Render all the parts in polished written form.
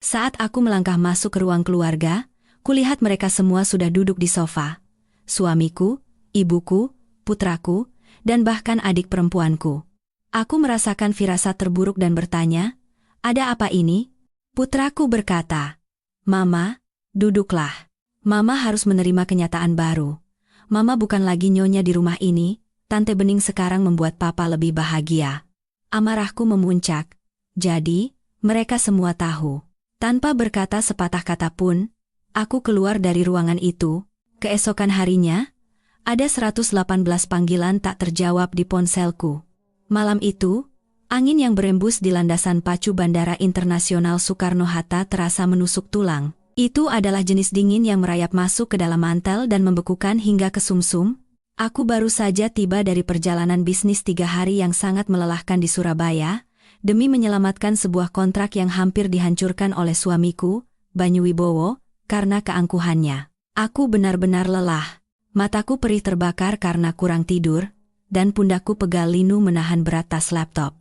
Saat aku melangkah masuk ke ruang keluarga, kulihat mereka semua sudah duduk di sofa. Suamiku, ibuku, putraku, dan bahkan adik perempuanku. Aku merasakan firasat terburuk dan bertanya, "Ada apa ini?" Putraku berkata, "Mama, duduklah. Mama harus menerima kenyataan baru. Mama bukan lagi nyonya di rumah ini, Tante Bening sekarang membuat papa lebih bahagia." Amarahku memuncak. Jadi, mereka semua tahu. Tanpa berkata sepatah kata pun, aku keluar dari ruangan itu. Keesokan harinya, ada 118 panggilan tak terjawab di ponselku. Malam itu, angin yang berembus di landasan pacu Bandara Internasional Soekarno-Hatta terasa menusuk tulang. Itu adalah jenis dingin yang merayap masuk ke dalam mantel dan membekukan hingga ke sumsum. Aku baru saja tiba dari perjalanan bisnis 3 hari yang sangat melelahkan di Surabaya, demi menyelamatkan sebuah kontrak yang hampir dihancurkan oleh suamiku, Banyu Wibowo, karena keangkuhannya. Aku benar-benar lelah. Mataku perih terbakar karena kurang tidur, dan pundakku pegal linu menahan berat tas laptop.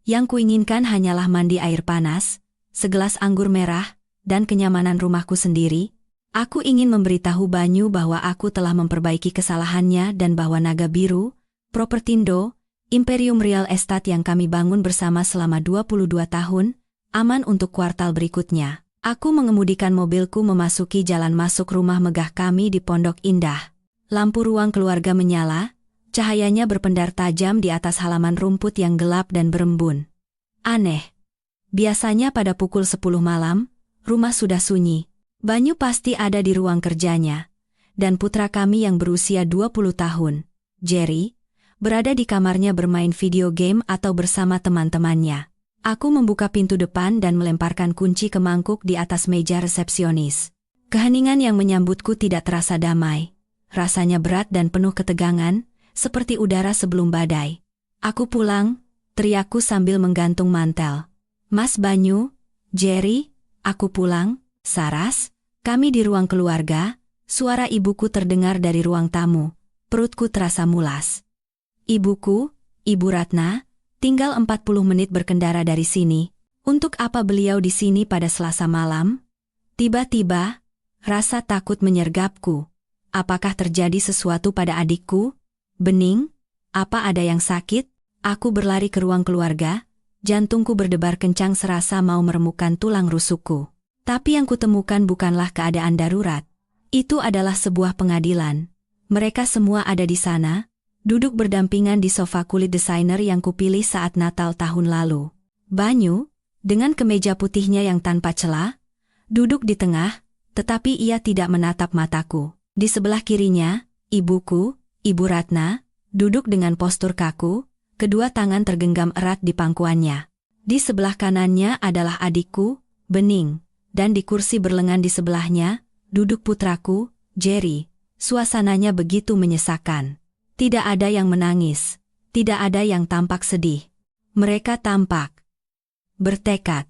Yang kuinginkan hanyalah mandi air panas, segelas anggur merah, dan kenyamanan rumahku sendiri. Aku ingin memberitahu Banyu bahwa aku telah memperbaiki kesalahannya dan bahwa Naga Biru, Propertindo, Imperium Real Estate yang kami bangun bersama selama 22 tahun, aman untuk kuartal berikutnya. Aku mengemudikan mobilku memasuki jalan masuk rumah megah kami di Pondok Indah. Lampu ruang keluarga menyala, cahayanya berpendar tajam di atas halaman rumput yang gelap dan berembun. Aneh. Biasanya pada pukul 10 malam, rumah sudah sunyi. Banyu pasti ada di ruang kerjanya. Dan putra kami yang berusia 20 tahun, Jerry, berada di kamarnya bermain video game atau bersama teman-temannya. Aku membuka pintu depan dan melemparkan kunci ke mangkuk di atas meja resepsionis. Keheningan yang menyambutku tidak terasa damai. Rasanya berat dan penuh ketegangan, seperti udara sebelum badai. "Aku pulang," teriakku sambil menggantung mantel. "Mas Banyu, Jerry, aku pulang." "Saras?" Kami di ruang keluarga, suara ibuku terdengar dari ruang tamu. Perutku terasa mulas. "Ibuku, Ibu Ratna, tinggal 40 menit berkendara dari sini. Untuk apa beliau di sini pada Selasa malam?" Tiba-tiba, rasa takut menyergapku. Apakah terjadi sesuatu pada adikku? "Bening, apa ada yang sakit?" Aku berlari ke ruang keluarga, jantungku berdebar kencang serasa mau meremukkan tulang rusukku. Tapi yang kutemukan bukanlah keadaan darurat. Itu adalah sebuah pengadilan. Mereka semua ada di sana, duduk berdampingan di sofa kulit desainer yang kupilih saat Natal tahun lalu. Banyu, dengan kemeja putihnya yang tanpa celah, duduk di tengah, tetapi ia tidak menatap mataku. Di sebelah kirinya, ibuku, Ibu Ratna, duduk dengan postur kaku, kedua tangan tergenggam erat di pangkuannya. Di sebelah kanannya adalah adikku, Bening. Dan di kursi berlengan di sebelahnya, duduk putraku, Jerry. Suasananya begitu menyesakan. Tidak ada yang menangis, tidak ada yang tampak sedih. Mereka tampak bertekad.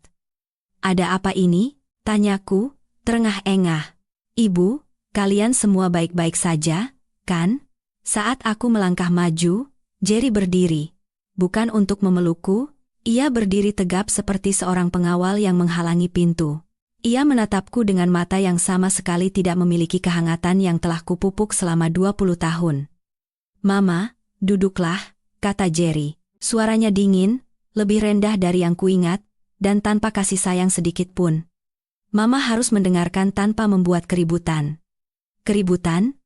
"Ada apa ini?" tanyaku, terengah-engah. "Ibu, kalian semua baik-baik saja, kan?" Saat aku melangkah maju, Jerry berdiri. Bukan untuk memelukku, ia berdiri tegap seperti seorang pengawal yang menghalangi pintu. Ia menatapku dengan mata yang sama sekali tidak memiliki kehangatan yang telah kupupuk selama 20 tahun. "Mama, duduklah," kata Jerry. Suaranya dingin, lebih rendah dari yang kuingat, dan tanpa kasih sayang sedikit pun. "Mama harus mendengarkan tanpa membuat keributan." "Keributan?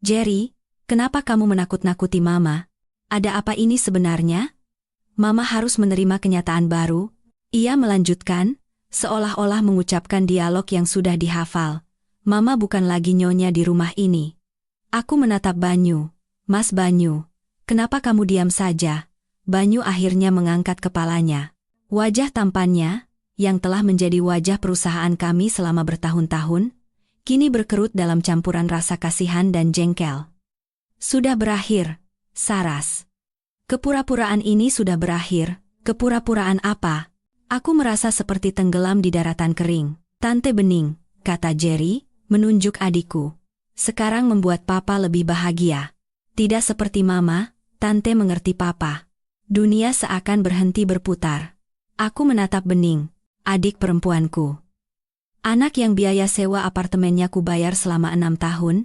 Jerry, kenapa kamu menakut-nakuti Mama? Ada apa ini sebenarnya?" "Mama harus menerima kenyataan baru," ia melanjutkan, seolah-olah mengucapkan dialog yang sudah dihafal. "Mama bukan lagi nyonya di rumah ini." Aku menatap Banyu. "Mas Banyu, kenapa kamu diam saja?" Banyu akhirnya mengangkat kepalanya. Wajah tampannya, yang telah menjadi wajah perusahaan kami selama bertahun-tahun, kini berkerut dalam campuran rasa kasihan dan jengkel. "Sudah berakhir, Saras. Kepura-puraan ini sudah berakhir." "Kepura-puraan apa?" Aku merasa seperti tenggelam di daratan kering. "Tante Bening," kata Jerry, menunjuk adikku. "Sekarang membuat papa lebih bahagia. Tidak seperti Mama, Tante mengerti papa." Dunia seakan berhenti berputar. Aku menatap Bening, adik perempuanku. Anak yang biaya sewa apartemennya kubayar selama 6 tahun,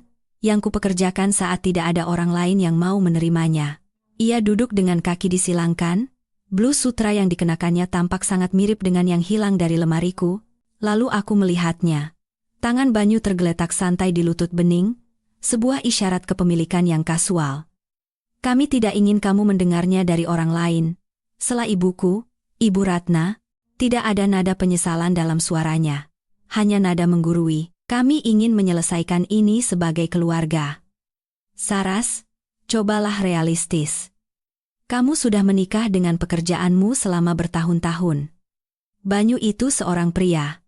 yang kupekerjakan saat tidak ada orang lain yang mau menerimanya. Ia duduk dengan kaki disilangkan, blus sutra yang dikenakannya tampak sangat mirip dengan yang hilang dari lemariku, lalu aku melihatnya. Tangan Banyu tergeletak santai di lutut Bening, sebuah isyarat kepemilikan yang kasual. Kami tidak ingin kamu mendengarnya dari orang lain. Sela ibuku, Ibu Ratna, tidak ada nada penyesalan dalam suaranya. Hanya nada menggurui, kami ingin menyelesaikan ini sebagai keluarga. Saras, cobalah realistis. Kamu sudah menikah dengan pekerjaanmu selama bertahun-tahun. Banyu itu seorang pria.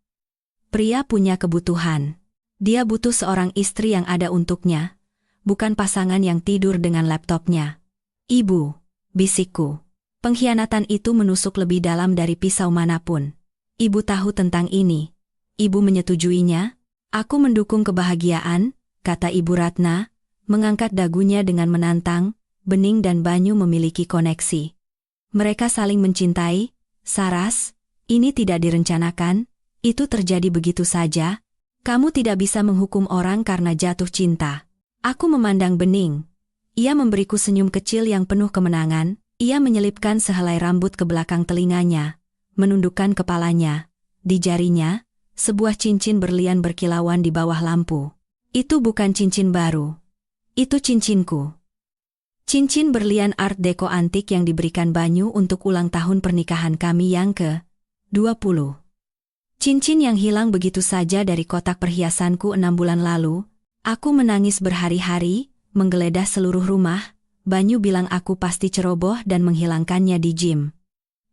Pria punya kebutuhan. Dia butuh seorang istri yang ada untuknya, bukan pasangan yang tidur dengan laptopnya. Ibu, bisikku. Pengkhianatan itu menusuk lebih dalam dari pisau manapun. Ibu tahu tentang ini. Ibu menyetujuinya. Aku mendukung kebahagiaan, kata Ibu Ratna, mengangkat dagunya dengan menantang. Bening dan Banyu memiliki koneksi. Mereka saling mencintai. Saras, ini tidak direncanakan, itu terjadi begitu saja. Kamu tidak bisa menghukum orang karena jatuh cinta. Aku memandang Bening. Ia memberiku senyum kecil yang penuh kemenangan. Ia menyelipkan sehelai rambut ke belakang telinganya, menundukkan kepalanya. Di jarinya, sebuah cincin berlian berkilauan di bawah lampu. Itu bukan cincin baru. Itu cincinku. Cincin berlian Art Deco antik yang diberikan Banyu untuk ulang tahun pernikahan kami yang ke-20. Cincin yang hilang begitu saja dari kotak perhiasanku 6 bulan lalu. Aku menangis berhari-hari, menggeledah seluruh rumah. Banyu bilang aku pasti ceroboh dan menghilangkannya di gym.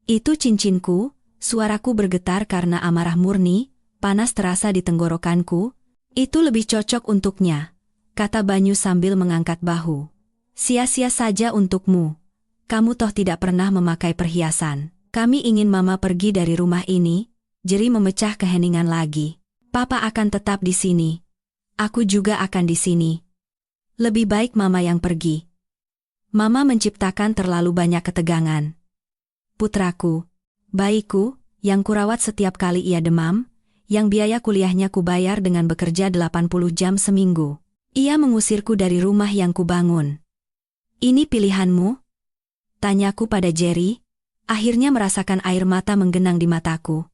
Itu cincinku, suaraku bergetar karena amarah murni, panas terasa di tenggorokanku. Itu lebih cocok untuknya, kata Banyu sambil mengangkat bahu. Sia-sia saja untukmu. Kamu toh tidak pernah memakai perhiasan. Kami ingin Mama pergi dari rumah ini. Jeri memecah keheningan lagi. Papa akan tetap di sini. Aku juga akan di sini. Lebih baik Mama yang pergi. Mama menciptakan terlalu banyak ketegangan. Putraku, bayiku, yang kurawat setiap kali ia demam, yang biaya kuliahnya kubayar dengan bekerja 80 jam seminggu. Ia mengusirku dari rumah yang kubangun. Ini pilihanmu? Tanyaku pada Jeri, akhirnya merasakan air mata menggenang di mataku.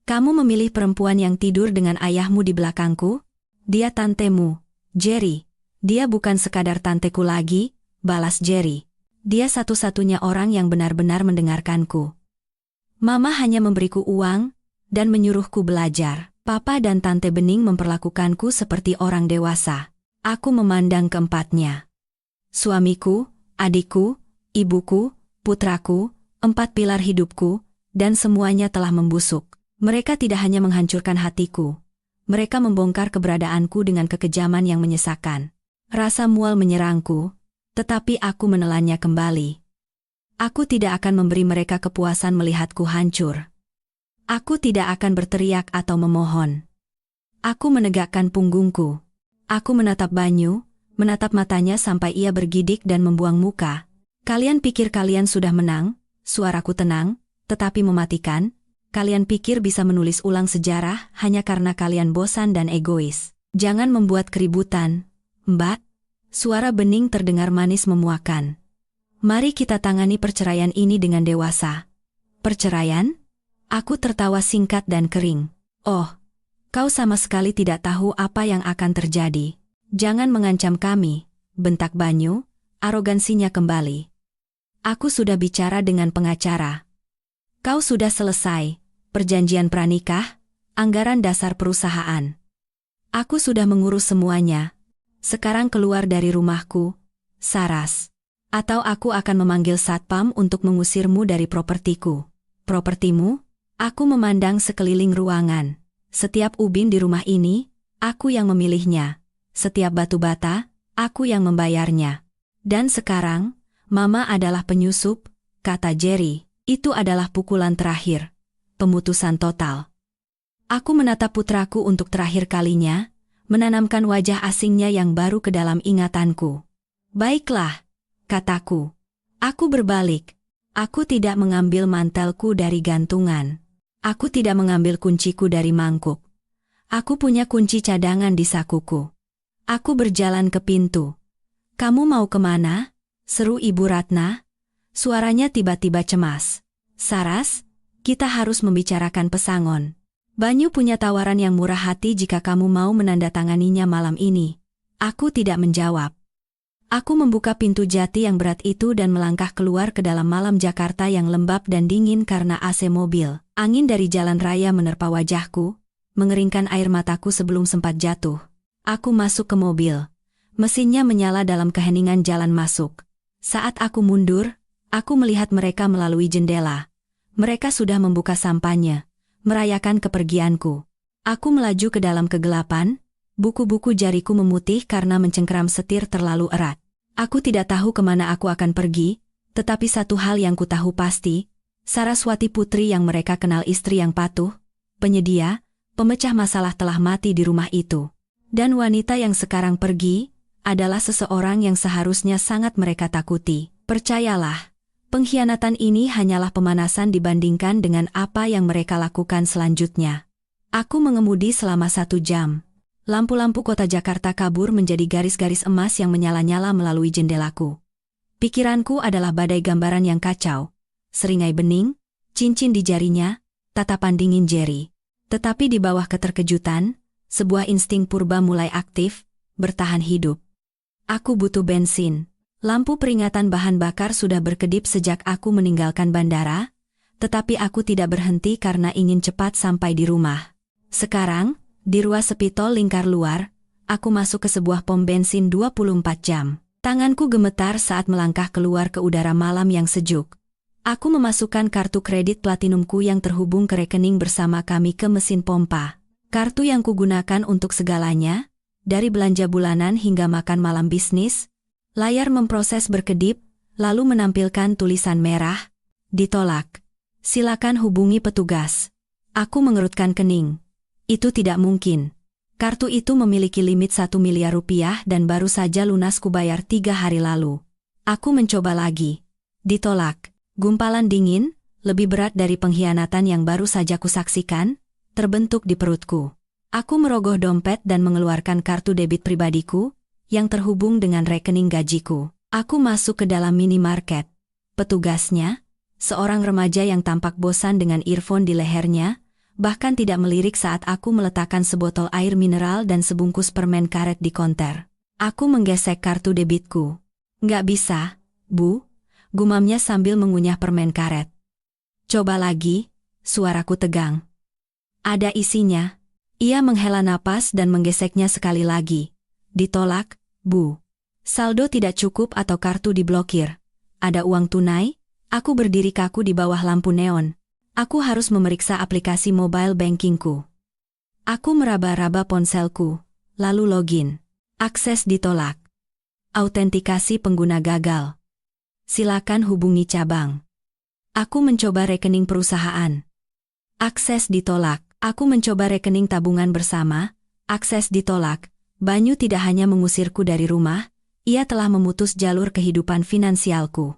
Kamu memilih perempuan yang tidur dengan ayahmu di belakangku? Dia tantemu, Jeri. Dia bukan sekadar tanteku lagi, balas Jeri. Dia satu-satunya orang yang benar-benar mendengarkanku. Mama hanya memberiku uang dan menyuruhku belajar. Papa dan Tante Bening memperlakukanku seperti orang dewasa. Aku memandang keempatnya. Suamiku, adikku, ibuku, putraku, 4 pilar hidupku, dan semuanya telah membusuk. Mereka tidak hanya menghancurkan hatiku. Mereka membongkar keberadaanku dengan kekejaman yang menyesakan. Rasa mual menyerangku, tetapi aku menelannya kembali. Aku tidak akan memberi mereka kepuasan melihatku hancur. Aku tidak akan berteriak atau memohon. Aku menegakkan punggungku. Aku menatap Banyu, menatap matanya sampai ia bergidik dan membuang muka. Kalian pikir kalian sudah menang? Suaraku tenang, tetapi mematikan. Kalian pikir bisa menulis ulang sejarah hanya karena kalian bosan dan egois. Jangan membuat keributan, Mbak. Suara Bening terdengar manis memuakan. Mari kita tangani perceraian ini dengan dewasa. Perceraian? Aku tertawa singkat dan kering. Oh, kau sama sekali tidak tahu apa yang akan terjadi. Jangan mengancam kami, bentak Banyu, arogansinya kembali. Aku sudah bicara dengan pengacara. Kau sudah selesai, perjanjian pranikah, anggaran dasar perusahaan. Aku sudah mengurus semuanya. Sekarang keluar dari rumahku, Saras. Atau aku akan memanggil satpam untuk mengusirmu dari propertiku. Propertimu? Aku memandang sekeliling ruangan. Setiap ubin di rumah ini, aku yang memilihnya. Setiap batu bata, aku yang membayarnya. Dan sekarang, Mama adalah penyusup, kata Jeri. Itu adalah pukulan terakhir. Pemutusan total. Aku menatap putraku untuk terakhir kalinya, menanamkan wajah asingnya yang baru ke dalam ingatanku. Baiklah, kataku. Aku berbalik. Aku tidak mengambil mantelku dari gantungan. Aku tidak mengambil kunciku dari mangkuk. Aku punya kunci cadangan di sakuku. Aku berjalan ke pintu. "Kamu mau kemana?" seru Ibu Ratna. Suaranya tiba-tiba cemas. "Saras, kita harus membicarakan pesangon. Banyu punya tawaran yang murah hati jika kamu mau menandatanganinya malam ini." Aku tidak menjawab. Aku membuka pintu jati yang berat itu dan melangkah keluar ke dalam malam Jakarta yang lembab dan dingin karena AC mobil. Angin dari jalan raya menerpa wajahku, mengeringkan air mataku sebelum sempat jatuh. Aku masuk ke mobil. Mesinnya menyala dalam keheningan jalan masuk. Saat aku mundur, aku melihat mereka melalui jendela. Mereka sudah membuka sampahnya, merayakan kepergianku. Aku melaju ke dalam kegelapan, buku-buku jariku memutih karena mencengkeram setir terlalu erat. Aku tidak tahu kemana aku akan pergi, tetapi satu hal yang ku tahu pasti, Saraswati putri yang mereka kenal istri yang patuh, penyedia, pemecah masalah telah mati di rumah itu. Dan wanita yang sekarang pergi, adalah seseorang yang seharusnya sangat mereka takuti. Percayalah, pengkhianatan ini hanyalah pemanasan dibandingkan dengan apa yang mereka lakukan selanjutnya. Aku mengemudi selama 1 jam. Lampu-lampu kota Jakarta kabur menjadi garis-garis emas yang menyala-nyala melalui jendelaku. Pikiranku adalah badai gambaran yang kacau. Seringai bening, cincin di jarinya, tatapan dingin Jerry. Tetapi di bawah keterkejutan, sebuah insting purba mulai aktif, bertahan hidup. Aku butuh bensin. Lampu peringatan bahan bakar sudah berkedip sejak aku meninggalkan bandara, tetapi aku tidak berhenti karena ingin cepat sampai di rumah. Sekarang, di ruas sepi tol lingkar luar, aku masuk ke sebuah pom bensin 24 jam. Tanganku gemetar saat melangkah keluar ke udara malam yang sejuk. Aku memasukkan kartu kredit platinumku yang terhubung ke rekening bersama kami ke mesin pompa. Kartu yang kugunakan untuk segalanya, dari belanja bulanan hingga makan malam bisnis. Layar memproses berkedip, lalu menampilkan tulisan merah, "Ditolak. Silakan hubungi petugas." Aku mengerutkan kening. Itu tidak mungkin. Kartu itu memiliki limit 1 miliar rupiah dan baru saja lunas kubayar 3 hari lalu. Aku mencoba lagi. Ditolak. Gumpalan dingin, lebih berat dari pengkhianatan yang baru saja kusaksikan, terbentuk di perutku. Aku merogoh dompet dan mengeluarkan kartu debit pribadiku, yang terhubung dengan rekening gajiku. Aku masuk ke dalam minimarket. Petugasnya, seorang remaja yang tampak bosan dengan earphone di lehernya, bahkan tidak melirik saat aku meletakkan sebotol air mineral dan sebungkus permen karet di konter. Aku menggesek kartu debitku. "Nggak bisa, Bu," gumamnya sambil mengunyah permen karet. "Coba lagi," suaraku tegang. "Ada isinya." Ia menghela napas dan menggeseknya sekali lagi. "Ditolak, Bu. Saldo tidak cukup atau kartu diblokir. Ada uang tunai?" Aku berdiri kaku di bawah lampu neon. Aku harus memeriksa aplikasi mobile bankingku. Aku meraba-raba ponselku, lalu login. Akses ditolak. Autentikasi pengguna gagal. Silakan hubungi cabang. Aku mencoba rekening perusahaan. Akses ditolak. Aku mencoba rekening tabungan bersama. Akses ditolak. Banyu tidak hanya mengusirku dari rumah, ia telah memutus jalur kehidupan finansialku.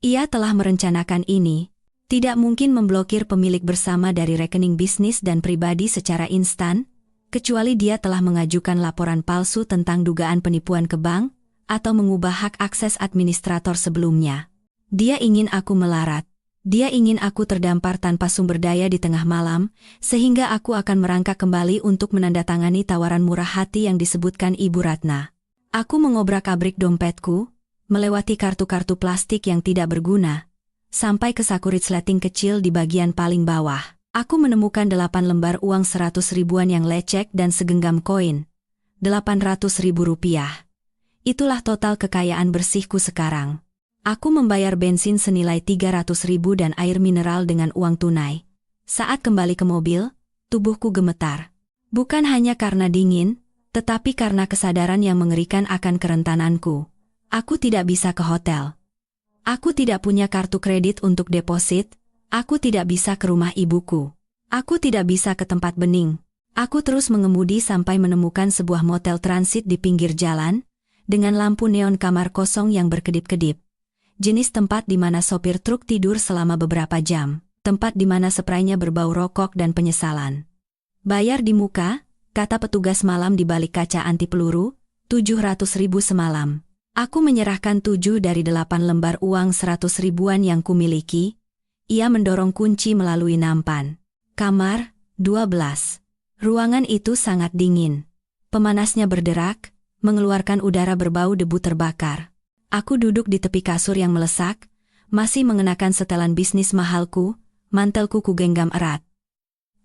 Ia telah merencanakan ini. Tidak mungkin memblokir pemilik bersama dari rekening bisnis dan pribadi secara instan, kecuali dia telah mengajukan laporan palsu tentang dugaan penipuan ke bank, atau mengubah hak akses administrator sebelumnya. Dia ingin aku melarat. Dia ingin aku terdampar tanpa sumber daya di tengah malam, sehingga aku akan merangkak kembali untuk menandatangani tawaran murah hati yang disebutkan Ibu Ratna. Aku mengobrak-abrik dompetku, melewati kartu-kartu plastik yang tidak berguna, sampai ke saku resleting kecil di bagian paling bawah. Aku menemukan 8 lembar uang 100 ribuan yang lecek dan segenggam koin. 800 ribu rupiah. Itulah total kekayaan bersihku sekarang. Aku membayar bensin senilai 300 ribu dan air mineral dengan uang tunai. Saat kembali ke mobil, tubuhku gemetar. Bukan hanya karena dingin, tetapi karena kesadaran yang mengerikan akan kerentananku. Aku tidak bisa ke hotel. Aku tidak punya kartu kredit untuk deposit, aku tidak bisa ke rumah ibuku. Aku tidak bisa ke tempat bening. Aku terus mengemudi sampai menemukan sebuah motel transit di pinggir jalan, dengan lampu neon kamar kosong yang berkedip-kedip. Jenis tempat di mana sopir truk tidur selama beberapa jam, tempat di mana spraynya berbau rokok dan penyesalan. Bayar di muka, kata petugas malam di balik kaca anti peluru, 700.000 semalam. Aku menyerahkan 7 dari 8 lembar uang 100 ribuan yang kumiliki. Ia mendorong kunci melalui nampan. Kamar, 12. Ruangan itu sangat dingin. Pemanasnya berderak, mengeluarkan udara berbau debu terbakar. Aku duduk di tepi kasur yang melesak, masih mengenakan setelan bisnis mahalku, mantelku kugenggam erat.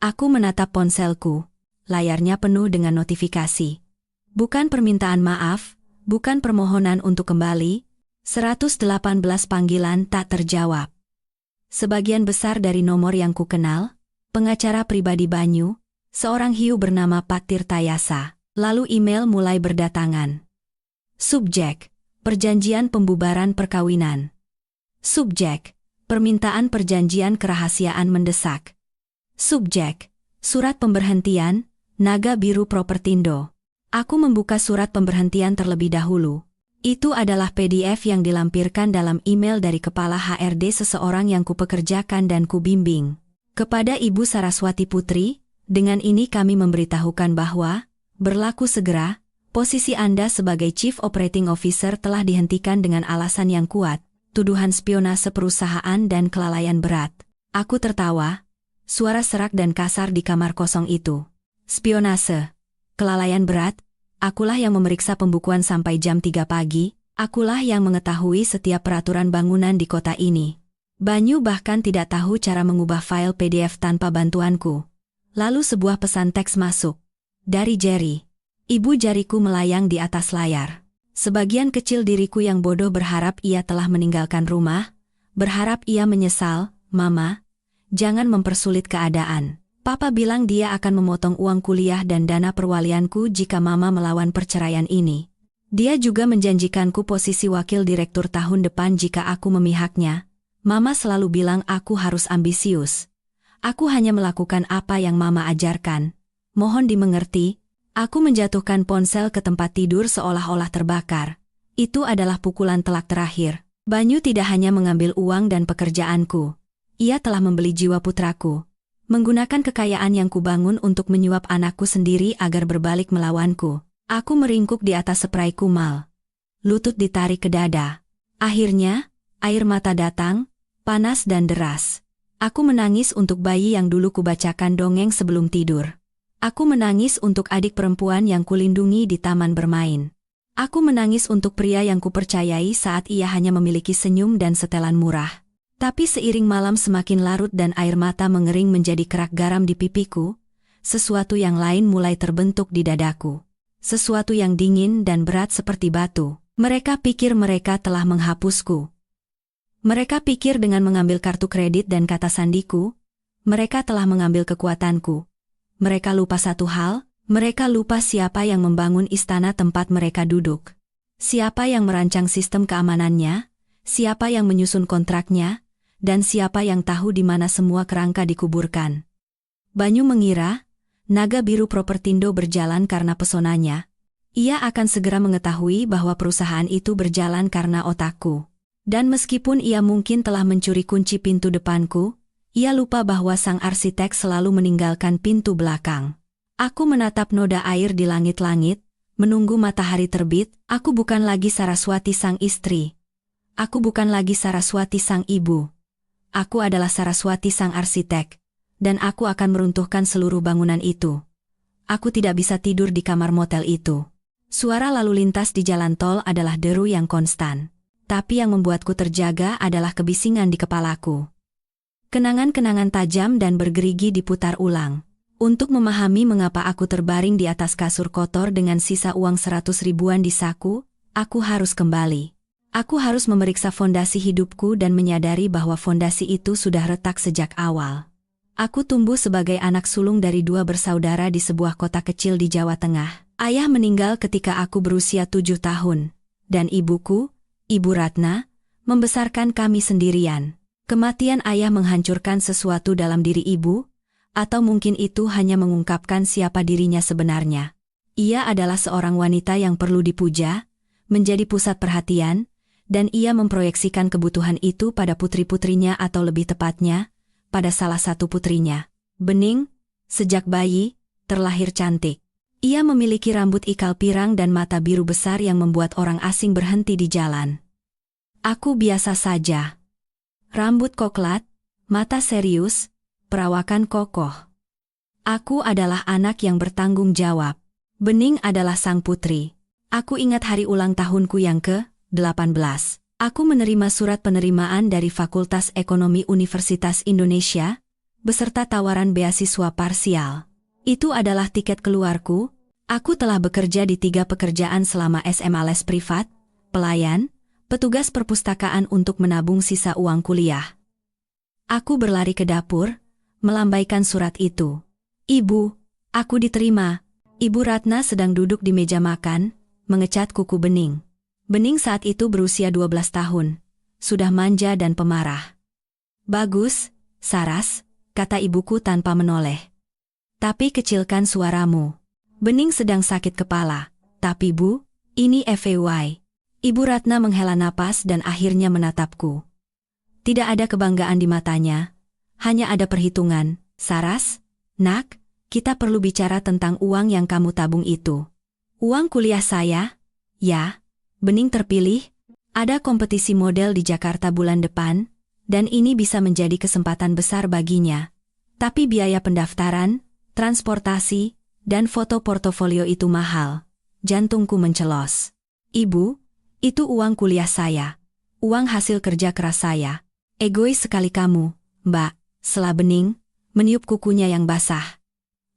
Aku menatap ponselku. Layarnya penuh dengan notifikasi. Bukan permintaan maaf, bukan permohonan untuk kembali, 118 panggilan tak terjawab. Sebagian besar dari nomor yang kukenal, pengacara pribadi Banyu, seorang hiu bernama Patir Tayasa. Lalu email mulai berdatangan. Subjek, perjanjian pembubaran perkawinan. Subjek, permintaan perjanjian kerahasiaan mendesak. Subjek, surat pemberhentian, Naga Biru Propertindo. Aku membuka surat pemberhentian terlebih dahulu. Itu adalah PDF yang dilampirkan dalam email dari kepala HRD seseorang yang kupekerjakan dan kubimbing. Kepada Ibu Saraswati Putri, dengan ini kami memberitahukan bahwa berlaku segera, posisi Anda sebagai Chief Operating Officer telah dihentikan dengan alasan yang kuat, tuduhan spionase perusahaan dan kelalaian berat. Aku tertawa, suara serak dan kasar di kamar kosong itu. Spionase, kelalaian berat, akulah yang memeriksa pembukuan sampai jam 3 pagi, akulah yang mengetahui setiap peraturan bangunan di kota ini. Banyu bahkan tidak tahu cara mengubah file PDF tanpa bantuanku. Lalu sebuah pesan teks masuk. Dari Jerry. Ibu jariku melayang di atas layar. Sebagian kecil diriku yang bodoh berharap ia telah meninggalkan rumah, berharap ia menyesal. Mama, jangan mempersulit keadaan. Papa bilang dia akan memotong uang kuliah dan dana perwalianku jika Mama melawan perceraian ini. Dia juga menjanjikanku posisi wakil direktur tahun depan jika aku memihaknya. Mama selalu bilang aku harus ambisius. Aku hanya melakukan apa yang Mama ajarkan. Mohon dimengerti, aku menjatuhkan ponsel ke tempat tidur seolah-olah terbakar. Itu adalah pukulan telak terakhir. Banyu tidak hanya mengambil uang dan pekerjaanku. Ia telah membeli jiwa putraku. Menggunakan kekayaan yang kubangun untuk menyuap anakku sendiri agar berbalik melawanku. Aku meringkuk di atas spray kumal. Lutut ditarik ke dada. Akhirnya, air mata datang, panas dan deras. Aku menangis untuk bayi yang dulu kubacakan dongeng sebelum tidur. Aku menangis untuk adik perempuan yang kulindungi di taman bermain. Aku menangis untuk pria yang kupercayai saat ia hanya memiliki senyum dan setelan murah. Tapi seiring malam semakin larut dan air mata mengering menjadi kerak garam di pipiku, sesuatu yang lain mulai terbentuk di dadaku. Sesuatu yang dingin dan berat seperti batu. Mereka pikir mereka telah menghapusku. Mereka pikir dengan mengambil kartu kredit dan kata sandiku, mereka telah mengambil kekuatanku. Mereka lupa satu hal, mereka lupa siapa yang membangun istana tempat mereka duduk. Siapa yang merancang sistem keamanannya, siapa yang menyusun kontraknya, dan siapa yang tahu di mana semua kerangka dikuburkan. Banyu mengira, Naga Biru Propertindo berjalan karena pesonanya. Ia akan segera mengetahui bahwa perusahaan itu berjalan karena otakku. Dan meskipun ia mungkin telah mencuri kunci pintu depanku, ia lupa bahwa sang arsitek selalu meninggalkan pintu belakang. Aku menatap noda air di langit-langit, menunggu matahari terbit. Aku bukan lagi Saraswati sang istri. Aku bukan lagi Saraswati sang ibu. Aku adalah Saraswati sang arsitek, dan aku akan meruntuhkan seluruh bangunan itu. Aku tidak bisa tidur di kamar motel itu. Suara lalu lintas di jalan tol adalah deru yang konstan. Tapi yang membuatku terjaga adalah kebisingan di kepalaku. Kenangan-kenangan tajam dan bergerigi diputar ulang. Untuk memahami mengapa aku terbaring di atas kasur kotor dengan sisa uang 100 ribuan di saku, aku harus kembali. Aku harus memeriksa fondasi hidupku dan menyadari bahwa fondasi itu sudah retak sejak awal. Aku tumbuh sebagai anak sulung dari 2 bersaudara di sebuah kota kecil di Jawa Tengah. Ayah meninggal ketika aku berusia 7 tahun, dan ibuku, Ibu Ratna, membesarkan kami sendirian. Kematian ayah menghancurkan sesuatu dalam diri ibu, atau mungkin itu hanya mengungkapkan siapa dirinya sebenarnya. Ia adalah seorang wanita yang perlu dipuja, menjadi pusat perhatian, dan ia memproyeksikan kebutuhan itu pada putri-putrinya atau lebih tepatnya, pada salah satu putrinya. Bening, sejak bayi, terlahir cantik. Ia memiliki rambut ikal pirang dan mata biru besar yang membuat orang asing berhenti di jalan. Aku biasa saja. Rambut koklat, mata serius, perawakan kokoh. Aku adalah anak yang bertanggung jawab. Bening adalah sang putri. Aku ingat hari ulang tahunku yang ke-18. Aku menerima surat penerimaan dari Fakultas Ekonomi Universitas Indonesia, beserta tawaran beasiswa parsial. Itu adalah tiket keluarku. Aku telah bekerja di 3 pekerjaan selama SMA les privat, pelayan, petugas perpustakaan untuk menabung sisa uang kuliah. Aku berlari ke dapur, melambaikan surat itu. Ibu, aku diterima. Ibu Ratna sedang duduk di meja makan, mengecat kuku Bening. Bening saat itu berusia 12 tahun, sudah manja dan pemarah. Bagus, Saras, kata ibuku tanpa menoleh. Tapi kecilkan suaramu. Bening sedang sakit kepala. Tapi Bu, ini FYI. Ibu Ratna menghela napas dan akhirnya menatapku. Tidak ada kebanggaan di matanya. Hanya ada perhitungan. Saras, nak, kita perlu bicara tentang uang yang kamu tabung itu. Uang kuliah saya? Ya. Bening terpilih. Ada kompetisi model di Jakarta bulan depan, dan ini bisa menjadi kesempatan besar baginya. Tapi biaya pendaftaran, transportasi, dan foto portofolio itu mahal. Jantungku mencelos. Ibu, itu uang kuliah saya. Uang hasil kerja keras saya. Egois sekali kamu, Mbak, sela Bening, meniup kukunya yang basah.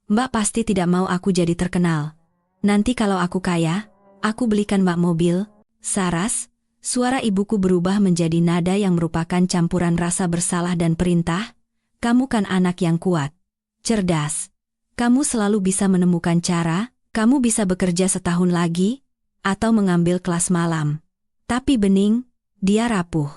Mbak pasti tidak mau aku jadi terkenal. Nanti kalau aku kaya, aku belikan Mbak mobil. Saras, suara ibuku berubah menjadi nada yang merupakan campuran rasa bersalah dan perintah. Kamu kan anak yang kuat, cerdas. Kamu selalu bisa menemukan cara, kamu bisa bekerja setahun lagi, atau mengambil kelas malam. Tapi Bening, dia rapuh.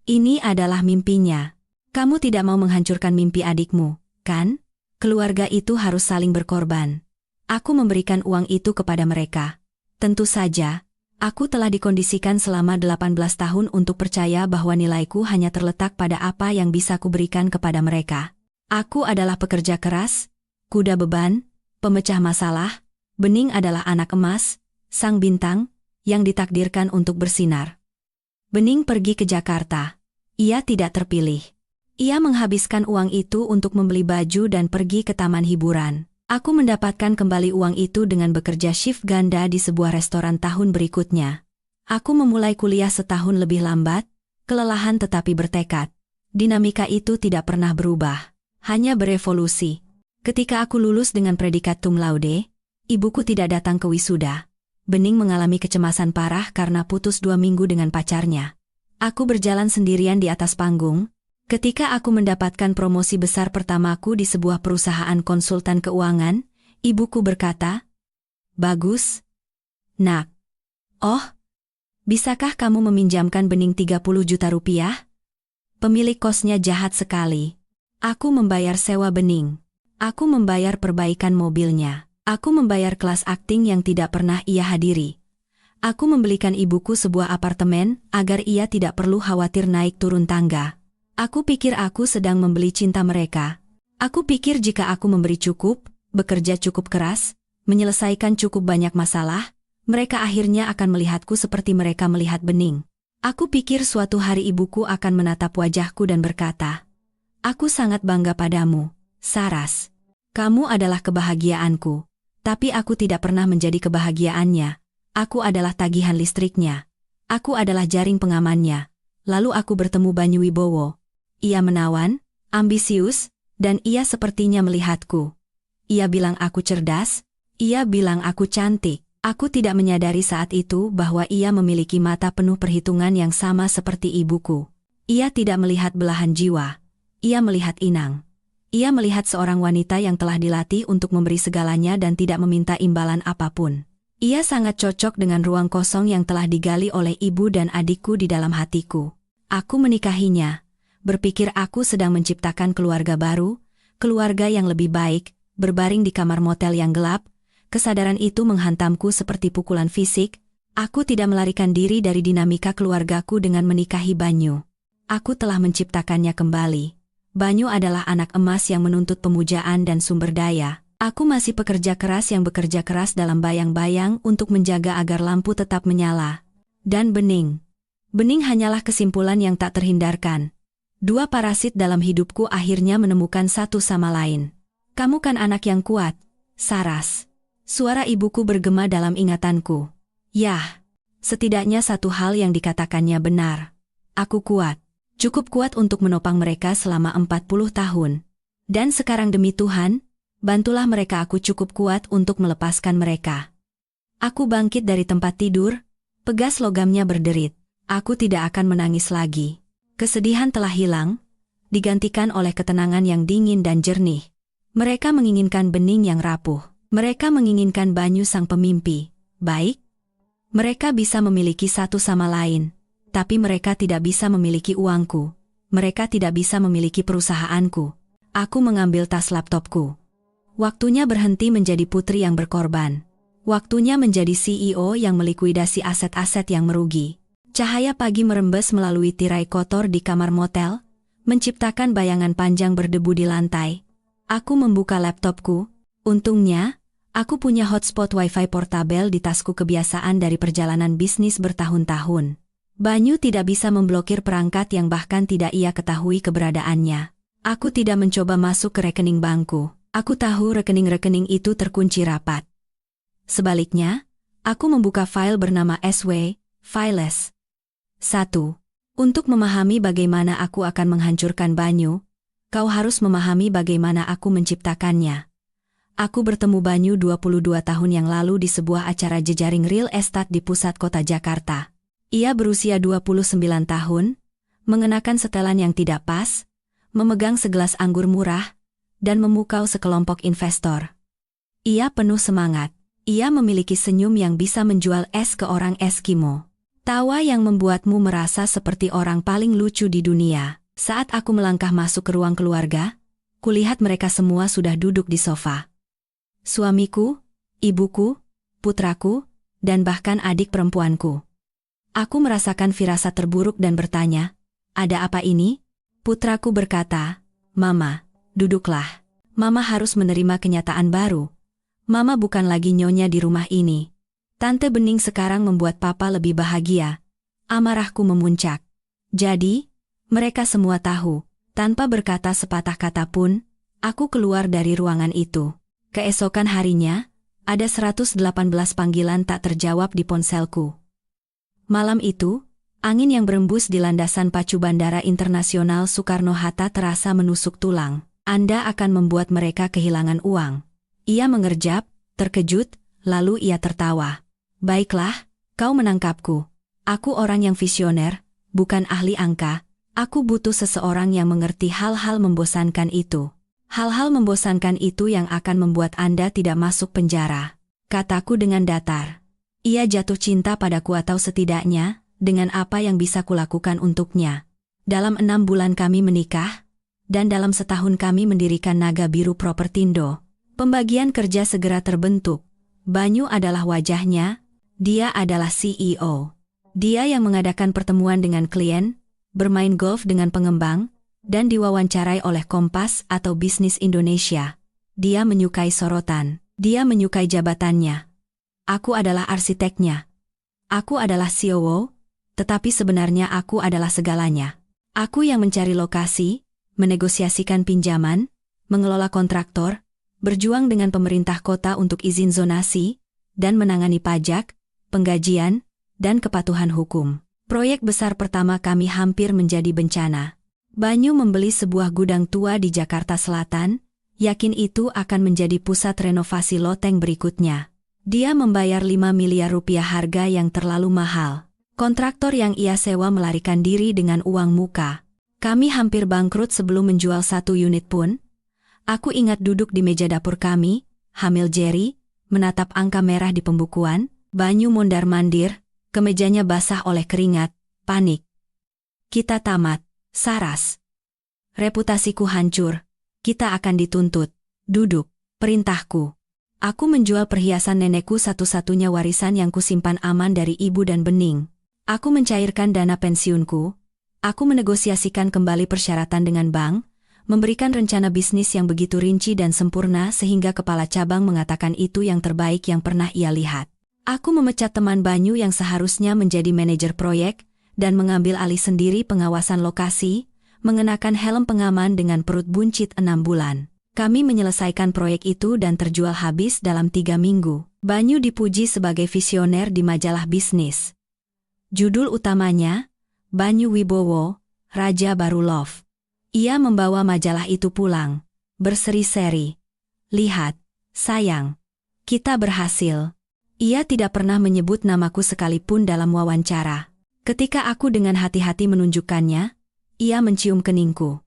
Ini adalah mimpinya. Kamu tidak mau menghancurkan mimpi adikmu, kan? Keluarga itu harus saling berkorban. Aku memberikan uang itu kepada mereka. Tentu saja, aku telah dikondisikan selama 18 tahun untuk percaya bahwa nilaiku hanya terletak pada apa yang bisa kuberikan kepada mereka. Aku adalah pekerja keras, kuda beban, pemecah masalah. Bening adalah anak emas, sang bintang, yang ditakdirkan untuk bersinar. Bening pergi ke Jakarta. Ia tidak terpilih. Ia menghabiskan uang itu untuk membeli baju dan pergi ke taman hiburan. Aku mendapatkan kembali uang itu dengan bekerja shift ganda di sebuah restoran tahun berikutnya. Aku memulai kuliah setahun lebih lambat, kelelahan tetapi bertekad. Dinamika itu tidak pernah berubah, hanya berevolusi. Ketika aku lulus dengan predikat cum laude, ibuku tidak datang ke wisuda. Bening mengalami kecemasan parah karena putus 2 minggu dengan pacarnya. Aku berjalan sendirian di atas panggung. Ketika aku mendapatkan promosi besar pertamaku di sebuah perusahaan konsultan keuangan, ibuku berkata, "Bagus, nak. Oh, bisakah kamu meminjamkan Bening 30 juta rupiah?" Pemilik kosnya jahat sekali. Aku membayar sewa Bening. Aku membayar perbaikan mobilnya. Aku membayar kelas akting yang tidak pernah ia hadiri. Aku membelikan ibuku sebuah apartemen agar ia tidak perlu khawatir naik turun tangga. Aku pikir aku sedang membeli cinta mereka. Aku pikir jika aku memberi cukup, bekerja cukup keras, menyelesaikan cukup banyak masalah, mereka akhirnya akan melihatku seperti mereka melihat Bening. Aku pikir suatu hari ibuku akan menatap wajahku dan berkata, "Aku sangat bangga padamu, Saras. Kamu adalah kebahagiaanku." Tapi aku tidak pernah menjadi kebahagiaannya. Aku adalah tagihan listriknya. Aku adalah jaring pengamannya. Lalu aku bertemu Banyu Wibowo. Ia menawan, ambisius, dan ia sepertinya melihatku. Ia bilang aku cerdas, ia bilang aku cantik. Aku tidak menyadari saat itu bahwa ia memiliki mata penuh perhitungan yang sama seperti ibuku. Ia tidak melihat belahan jiwa. Ia melihat inang. Ia melihat seorang wanita yang telah dilatih untuk memberi segalanya dan tidak meminta imbalan apapun. Ia sangat cocok dengan ruang kosong yang telah digali oleh ibu dan adikku di dalam hatiku. Aku menikahinya. Berpikir aku sedang menciptakan keluarga baru, keluarga yang lebih baik, berbaring di kamar motel yang gelap. Kesadaran itu menghantamku seperti pukulan fisik. Aku tidak melarikan diri dari dinamika keluargaku dengan menikahi Banyu. Aku telah menciptakannya kembali. Banyu adalah anak emas yang menuntut pemujaan dan sumber daya. Aku masih pekerja keras yang bekerja keras dalam bayang-bayang untuk menjaga agar lampu tetap menyala. Dan bening. Bening hanyalah kesimpulan yang tak terhindarkan. Dua parasit dalam hidupku akhirnya menemukan satu sama lain. Kamu kan anak yang kuat, Saras. Suara ibuku bergema dalam ingatanku. Yah, setidaknya satu hal yang dikatakannya benar. Aku kuat. Cukup kuat untuk menopang mereka selama 40 tahun. Dan sekarang demi Tuhan, bantulah mereka, aku cukup kuat untuk melepaskan mereka. Aku bangkit dari tempat tidur, pegas logamnya berderit. Aku tidak akan menangis lagi. Kesedihan telah hilang, digantikan oleh ketenangan yang dingin dan jernih. Mereka menginginkan bening yang rapuh. Mereka menginginkan Banyu sang pemimpi. Baik? Mereka bisa memiliki satu sama lain. Tapi mereka tidak bisa memiliki uangku. Mereka tidak bisa memiliki perusahaanku. Aku mengambil tas laptopku. Waktunya berhenti menjadi putri yang berkorban. Waktunya menjadi CEO yang melikuidasi aset-aset yang merugi. Cahaya pagi merembes melalui tirai kotor di kamar motel, menciptakan bayangan panjang berdebu di lantai. Aku membuka laptopku. Untungnya, aku punya hotspot wifi portabel di tasku, kebiasaan dari perjalanan bisnis bertahun-tahun. Banyu tidak bisa memblokir perangkat yang bahkan tidak ia ketahui keberadaannya. Aku tidak mencoba masuk ke rekening bankku. Aku tahu rekening-rekening itu terkunci rapat. Sebaliknya, aku membuka file bernama SW, Files. 1. Untuk memahami bagaimana aku akan menghancurkan Banyu, kau harus memahami bagaimana aku menciptakannya. Aku bertemu Banyu 22 tahun yang lalu di sebuah acara jejaring real estate di pusat kota Jakarta. Ia berusia 29 tahun, mengenakan setelan yang tidak pas, memegang segelas anggur murah, dan memukau sekelompok investor. Ia penuh semangat. Ia memiliki senyum yang bisa menjual es ke orang Eskimo. Tawa yang membuatmu merasa seperti orang paling lucu di dunia. Saat aku melangkah masuk ke ruang keluarga, kulihat mereka semua sudah duduk di sofa. Suamiku, ibuku, putraku, dan bahkan adik perempuanku. Aku merasakan firasat terburuk dan bertanya, ada apa ini? Putraku berkata, Mama, duduklah. Mama harus menerima kenyataan baru. Mama bukan lagi nyonya di rumah ini. Tante Bening sekarang membuat Papa lebih bahagia. Amarahku memuncak. Jadi, mereka semua tahu. Tanpa berkata sepatah kata pun, aku keluar dari ruangan itu. Keesokan harinya, ada 118 panggilan tak terjawab di ponselku. Malam itu, angin yang berembus di landasan pacu Bandara Internasional Soekarno-Hatta terasa menusuk tulang. Anda akan membuat mereka kehilangan uang. Ia mengerjap, terkejut, lalu ia tertawa. Baiklah, kau menangkapku. Aku orang yang visioner, bukan ahli angka. Aku butuh seseorang yang mengerti hal-hal membosankan itu. Hal-hal membosankan itu yang akan membuat Anda tidak masuk penjara. Kataku dengan datar. Ia jatuh cinta padaku atau setidaknya, dengan apa yang bisa kulakukan untuknya. Dalam 6 bulan kami menikah, dan dalam setahun kami mendirikan Naga Biru Propertindo. Pembagian kerja segera terbentuk. Banyu adalah wajahnya, dia adalah CEO. Dia yang mengadakan pertemuan dengan klien, bermain golf dengan pengembang, dan diwawancarai oleh Kompas atau Bisnis Indonesia. Dia menyukai sorotan, dia menyukai jabatannya. Aku adalah arsiteknya. Aku adalah COO, tetapi sebenarnya aku adalah segalanya. Aku yang mencari lokasi, menegosiasikan pinjaman, mengelola kontraktor, berjuang dengan pemerintah kota untuk izin zonasi, dan menangani pajak, penggajian, dan kepatuhan hukum. Proyek besar pertama kami hampir menjadi bencana. Banyu membeli sebuah gudang tua di Jakarta Selatan, yakin itu akan menjadi pusat renovasi loteng berikutnya. Dia membayar 5 miliar rupiah harga yang terlalu mahal. Kontraktor yang ia sewa melarikan diri dengan uang muka. Kami hampir bangkrut sebelum menjual 1 unit pun. Aku ingat duduk di meja dapur kami, hamil Jerry, menatap angka merah di pembukuan, Banyu mondar-mandir, kemejanya basah oleh keringat, panik. Kita tamat, Saras. Reputasiku hancur. Kita akan dituntut. Duduk, perintahku. Aku menjual perhiasan nenekku, satu-satunya warisan yang kusimpan aman dari ibu dan Bening. Aku mencairkan dana pensiunku. Aku menegosiasikan kembali persyaratan dengan bank, memberikan rencana bisnis yang begitu rinci dan sempurna sehingga kepala cabang mengatakan itu yang terbaik yang pernah ia lihat. Aku memecat teman Banyu yang seharusnya menjadi manajer proyek dan mengambil alih sendiri pengawasan lokasi, mengenakan helm pengaman dengan perut buncit 6 bulan. Kami menyelesaikan proyek itu dan terjual habis dalam 3 minggu. Banyu dipuji sebagai visioner di majalah bisnis. Judul utamanya, Banyu Wibowo, Raja Baru Love. Ia membawa majalah itu pulang, berseri-seri. Lihat, sayang, kita berhasil. Ia tidak pernah menyebut namaku sekalipun dalam wawancara. Ketika aku dengan hati-hati menunjukkannya, ia mencium keningku.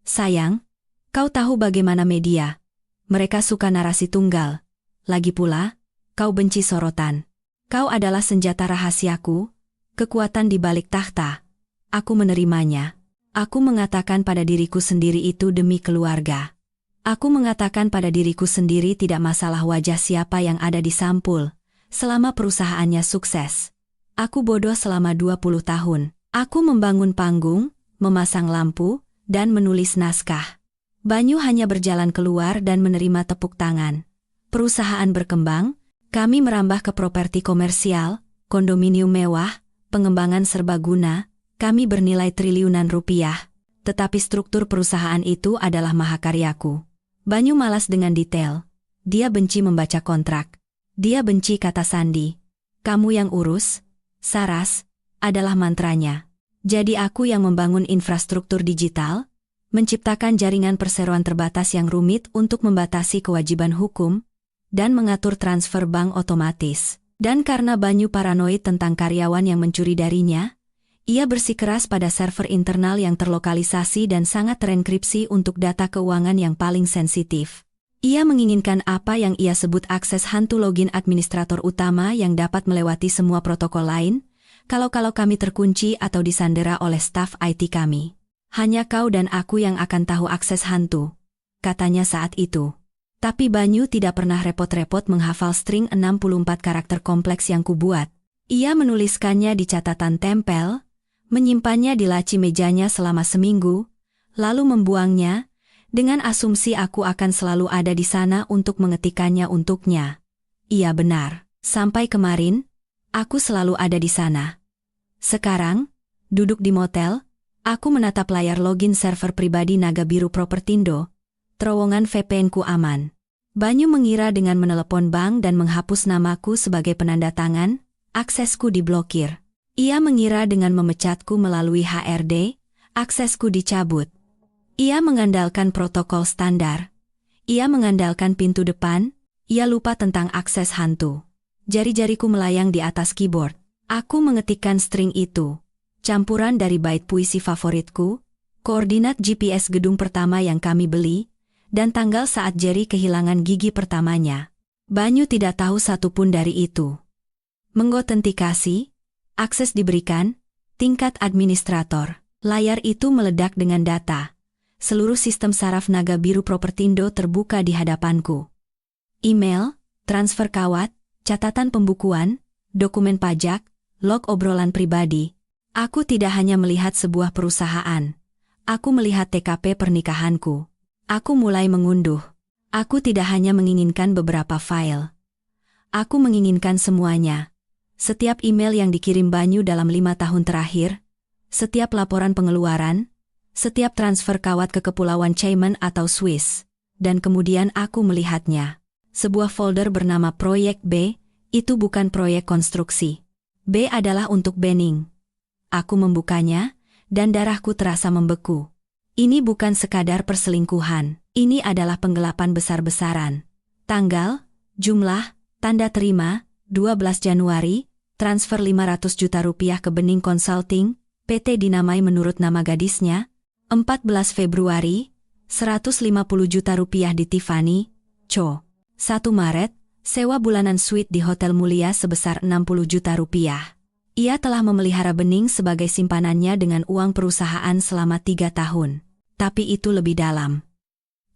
Sayang, kau tahu bagaimana media. Mereka suka narasi tunggal. Lagi pula, kau benci sorotan. Kau adalah senjata rahasiaku, kekuatan di balik takhta. Aku menerimanya. Aku mengatakan pada diriku sendiri itu demi keluarga. Aku mengatakan pada diriku sendiri tidak masalah wajah siapa yang ada di sampul, selama perusahaannya sukses. Aku bodoh selama 20 tahun. Aku membangun panggung, memasang lampu, dan menulis naskah. Banyu hanya berjalan keluar dan menerima tepuk tangan. Perusahaan berkembang, kami merambah ke properti komersial, kondominium mewah, pengembangan serbaguna, kami bernilai triliunan rupiah. Tetapi struktur perusahaan itu adalah mahakaryaku. Banyu malas dengan detail. Dia benci membaca kontrak. Dia benci kata sandi. Kamu yang urus, Saras, adalah mantranya. Jadi aku yang membangun infrastruktur digital, menciptakan jaringan perseroan terbatas yang rumit untuk membatasi kewajiban hukum, dan mengatur transfer bank otomatis. Dan karena Banyu paranoid tentang karyawan yang mencuri darinya, ia bersikeras pada server internal yang terlokalisasi dan sangat terenkripsi untuk data keuangan yang paling sensitif. Ia menginginkan apa yang ia sebut akses hantu login administrator utama yang dapat melewati semua protokol lain, kalau kami terkunci atau disandera oleh staf IT kami. Hanya kau dan aku yang akan tahu akses hantu, katanya saat itu. Tapi Banyu tidak pernah repot-repot menghafal string 64 karakter kompleks yang kubuat. Ia menuliskannya di catatan tempel, menyimpannya di laci mejanya selama seminggu, lalu membuangnya, dengan asumsi aku akan selalu ada di sana untuk mengetikkannya untuknya. Iya benar, sampai kemarin, aku selalu ada di sana. Sekarang, duduk di motel, aku menatap layar login server pribadi Naga Biru Propertindo, terowongan VPN-ku aman. Banyu mengira dengan menelepon bank dan menghapus namaku sebagai penanda tangan, aksesku diblokir. Ia mengira dengan memecatku melalui HRD, aksesku dicabut. Ia mengandalkan protokol standar. Ia mengandalkan pintu depan, ia lupa tentang akses hantu. Jari-jariku melayang di atas keyboard. Aku mengetikkan string itu. Campuran dari bait puisi favoritku, koordinat GPS gedung pertama yang kami beli, dan tanggal saat Jerry kehilangan gigi pertamanya. Banyu tidak tahu satupun dari itu. Mengotentikasi, akses diberikan, tingkat administrator. Layar itu meledak dengan data. Seluruh sistem saraf Naga Biru Propertindo terbuka di hadapanku. Email, transfer kawat, catatan pembukuan, dokumen pajak, log obrolan pribadi. Aku tidak hanya melihat sebuah perusahaan. Aku melihat TKP pernikahanku. Aku mulai mengunduh. Aku tidak hanya menginginkan beberapa file. Aku menginginkan semuanya. Setiap email yang dikirim Banyu dalam 5 tahun terakhir, setiap laporan pengeluaran, setiap transfer kawat ke Kepulauan Cayman atau Swiss, dan kemudian aku melihatnya. Sebuah folder bernama Proyek B, itu bukan proyek konstruksi. B adalah untuk Benning. Aku membukanya, dan darahku terasa membeku. Ini bukan sekadar perselingkuhan, ini adalah penggelapan besar-besaran. Tanggal, jumlah, tanda terima, 12 Januari, transfer 500 juta rupiah ke Benning Consulting, PT dinamai menurut nama gadisnya. 14 Februari, 150 juta rupiah di Tiffany, Co. 1 Maret, sewa bulanan suite di Hotel Mulia sebesar 60 juta rupiah. Ia telah memelihara Benning sebagai simpanannya dengan uang perusahaan selama 3 tahun. Tapi itu lebih dalam.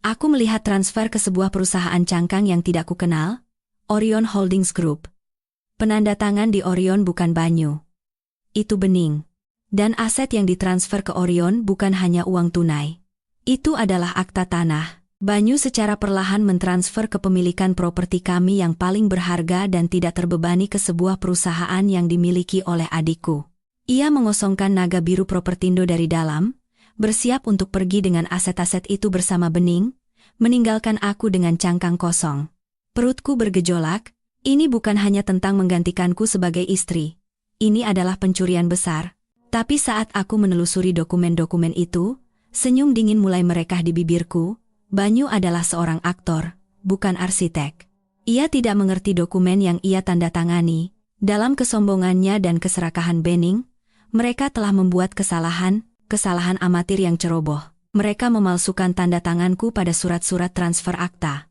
Aku melihat transfer ke sebuah perusahaan cangkang yang tidak kukenal, Orion Holdings Group. Penanda tangan di Orion bukan Banyu. Itu Benning. Dan aset yang ditransfer ke Orion bukan hanya uang tunai. Itu adalah akta tanah. Banyu secara perlahan mentransfer kepemilikan properti kami yang paling berharga dan tidak terbebani ke sebuah perusahaan yang dimiliki oleh adikku. Ia mengosongkan naga biru Propertindo dari dalam, bersiap untuk pergi dengan aset-aset itu bersama Bening, meninggalkan aku dengan cangkang kosong. Perutku bergejolak, ini bukan hanya tentang menggantikanku sebagai istri. Ini adalah pencurian besar. Tapi saat aku menelusuri dokumen-dokumen itu, senyum dingin mulai merekah di bibirku. Banyu adalah seorang aktor, bukan arsitek. Ia tidak mengerti dokumen yang ia tanda tangani. Dalam kesombongannya dan keserakahan Bening, mereka telah membuat kesalahan amatir yang ceroboh. Mereka memalsukan tanda tanganku pada surat-surat transfer akta.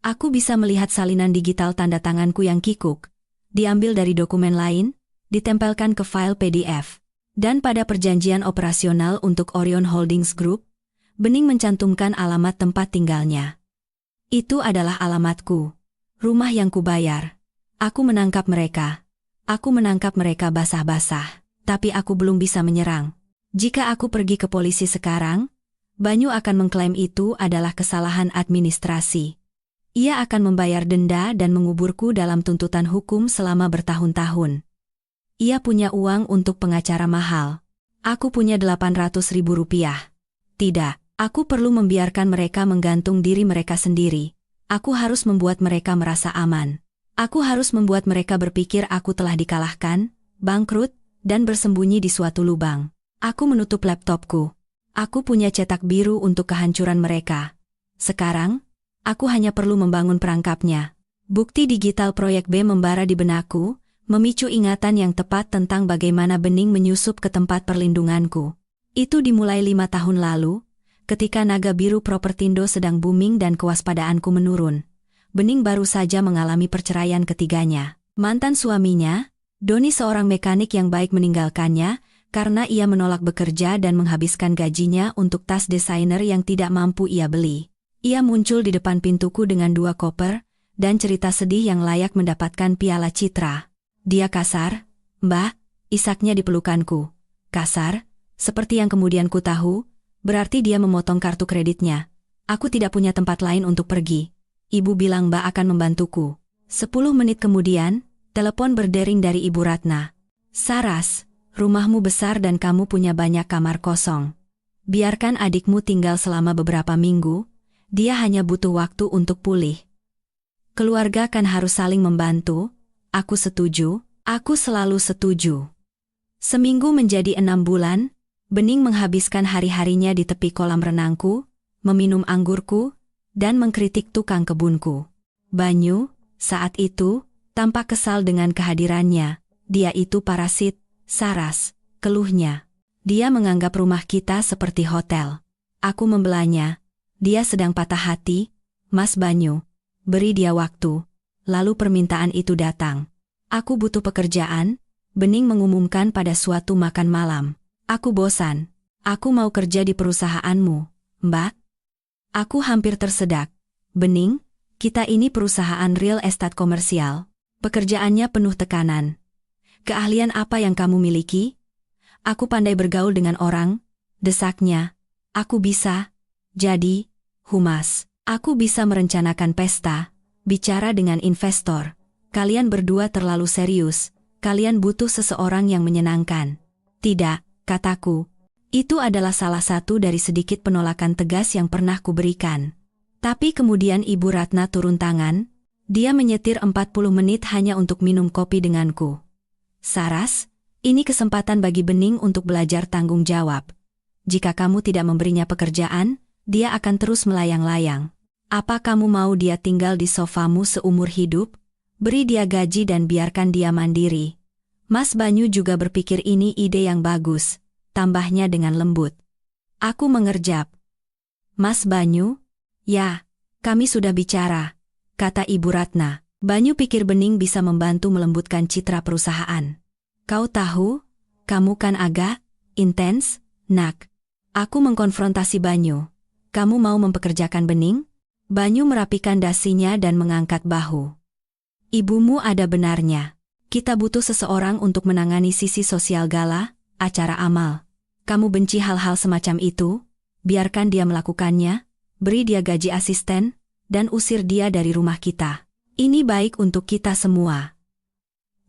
Aku bisa melihat salinan digital tanda tanganku yang kikuk, diambil dari dokumen lain, ditempelkan ke file PDF. Dan pada perjanjian operasional untuk Orion Holdings Group, Bening mencantumkan alamat tempat tinggalnya. Itu adalah alamatku. Rumah yang kubayar. Aku menangkap mereka. Aku menangkap mereka basah-basah. Tapi aku belum bisa menyerang. Jika aku pergi ke polisi sekarang, Banyu akan mengklaim itu adalah kesalahan administrasi. Ia akan membayar denda dan menguburku dalam tuntutan hukum selama bertahun-tahun. Ia punya uang untuk pengacara mahal. Aku punya 800.000 rupiah. Tidak. Aku perlu membiarkan mereka menggantung diri mereka sendiri. Aku harus membuat mereka merasa aman. Aku harus membuat mereka berpikir aku telah dikalahkan, bangkrut, dan bersembunyi di suatu lubang. Aku menutup laptopku. Aku punya cetak biru untuk kehancuran mereka. Sekarang, aku hanya perlu membangun perangkapnya. Bukti digital proyek B membara di benakku, memicu ingatan yang tepat tentang bagaimana Bening menyusup ke tempat perlindunganku. Itu dimulai 5 tahun lalu, ketika naga biru Propertindo sedang booming dan kewaspadaanku menurun. Bening baru saja mengalami perceraian ketiganya. Mantan suaminya, Doni seorang mekanik yang baik meninggalkannya, karena ia menolak bekerja dan menghabiskan gajinya untuk tas desainer yang tidak mampu ia beli. Ia muncul di depan pintuku dengan 2 koper, dan cerita sedih yang layak mendapatkan piala citra. Dia kasar, Mbah, isaknya di pelukanku. Kasar, seperti yang kemudian ku tahu, berarti dia memotong kartu kreditnya. Aku tidak punya tempat lain untuk pergi. Ibu bilang Mbak akan membantuku. 10 menit kemudian, telepon berdering dari Ibu Ratna. Saras, rumahmu besar dan kamu punya banyak kamar kosong. Biarkan adikmu tinggal selama beberapa minggu, dia hanya butuh waktu untuk pulih. Keluarga kan harus saling membantu. Aku setuju, aku selalu setuju. Seminggu menjadi 6 bulan, Bening menghabiskan hari-harinya di tepi kolam renangku, meminum anggurku, dan mengkritik tukang kebunku. Banyu, saat itu, tampak kesal dengan kehadirannya. Dia itu parasit, Saras, keluhnya. Dia menganggap rumah kita seperti hotel. Aku membelanya. Dia sedang patah hati. Mas Banyu, beri dia waktu. Lalu permintaan itu datang. Aku butuh pekerjaan, Bening mengumumkan pada suatu makan malam. Aku bosan. Aku mau kerja di perusahaanmu, Mbak. Aku hampir tersedak. Bening, kita ini perusahaan real estate komersial. Pekerjaannya penuh tekanan. Keahlian apa yang kamu miliki? Aku pandai bergaul dengan orang, desaknya. Aku bisa. Jadi, humas. Aku bisa merencanakan pesta, bicara dengan investor. Kalian berdua terlalu serius. Kalian butuh seseorang yang menyenangkan. Tidak. Kataku, itu adalah salah satu dari sedikit penolakan tegas yang pernah kuberikan. Tapi kemudian Ibu Ratna turun tangan, dia menyetir 40 menit hanya untuk minum kopi denganku. Saras, ini kesempatan bagi Bening untuk belajar tanggung jawab. Jika kamu tidak memberinya pekerjaan, dia akan terus melayang-layang. Apa kamu mau dia tinggal di sofamu seumur hidup? Beri dia gaji dan biarkan dia mandiri. Mas Banyu juga berpikir ini ide yang bagus, tambahnya dengan lembut. Aku mengerjap. Mas Banyu? Ya, kami sudah bicara, kata Ibu Ratna. Banyu pikir Bening bisa membantu melembutkan citra perusahaan. Kau tahu, kamu kan agak intens, Nak. Aku mengkonfrontasi Banyu. Kamu mau mempekerjakan Bening? Banyu merapikan dasinya dan mengangkat bahu. Ibumu ada benarnya. Kita butuh seseorang untuk menangani sisi sosial gala, acara amal. Kamu benci hal-hal semacam itu? biarkan dia melakukannya, beri dia gaji asisten, dan usir dia dari rumah kita. Ini baik untuk kita semua.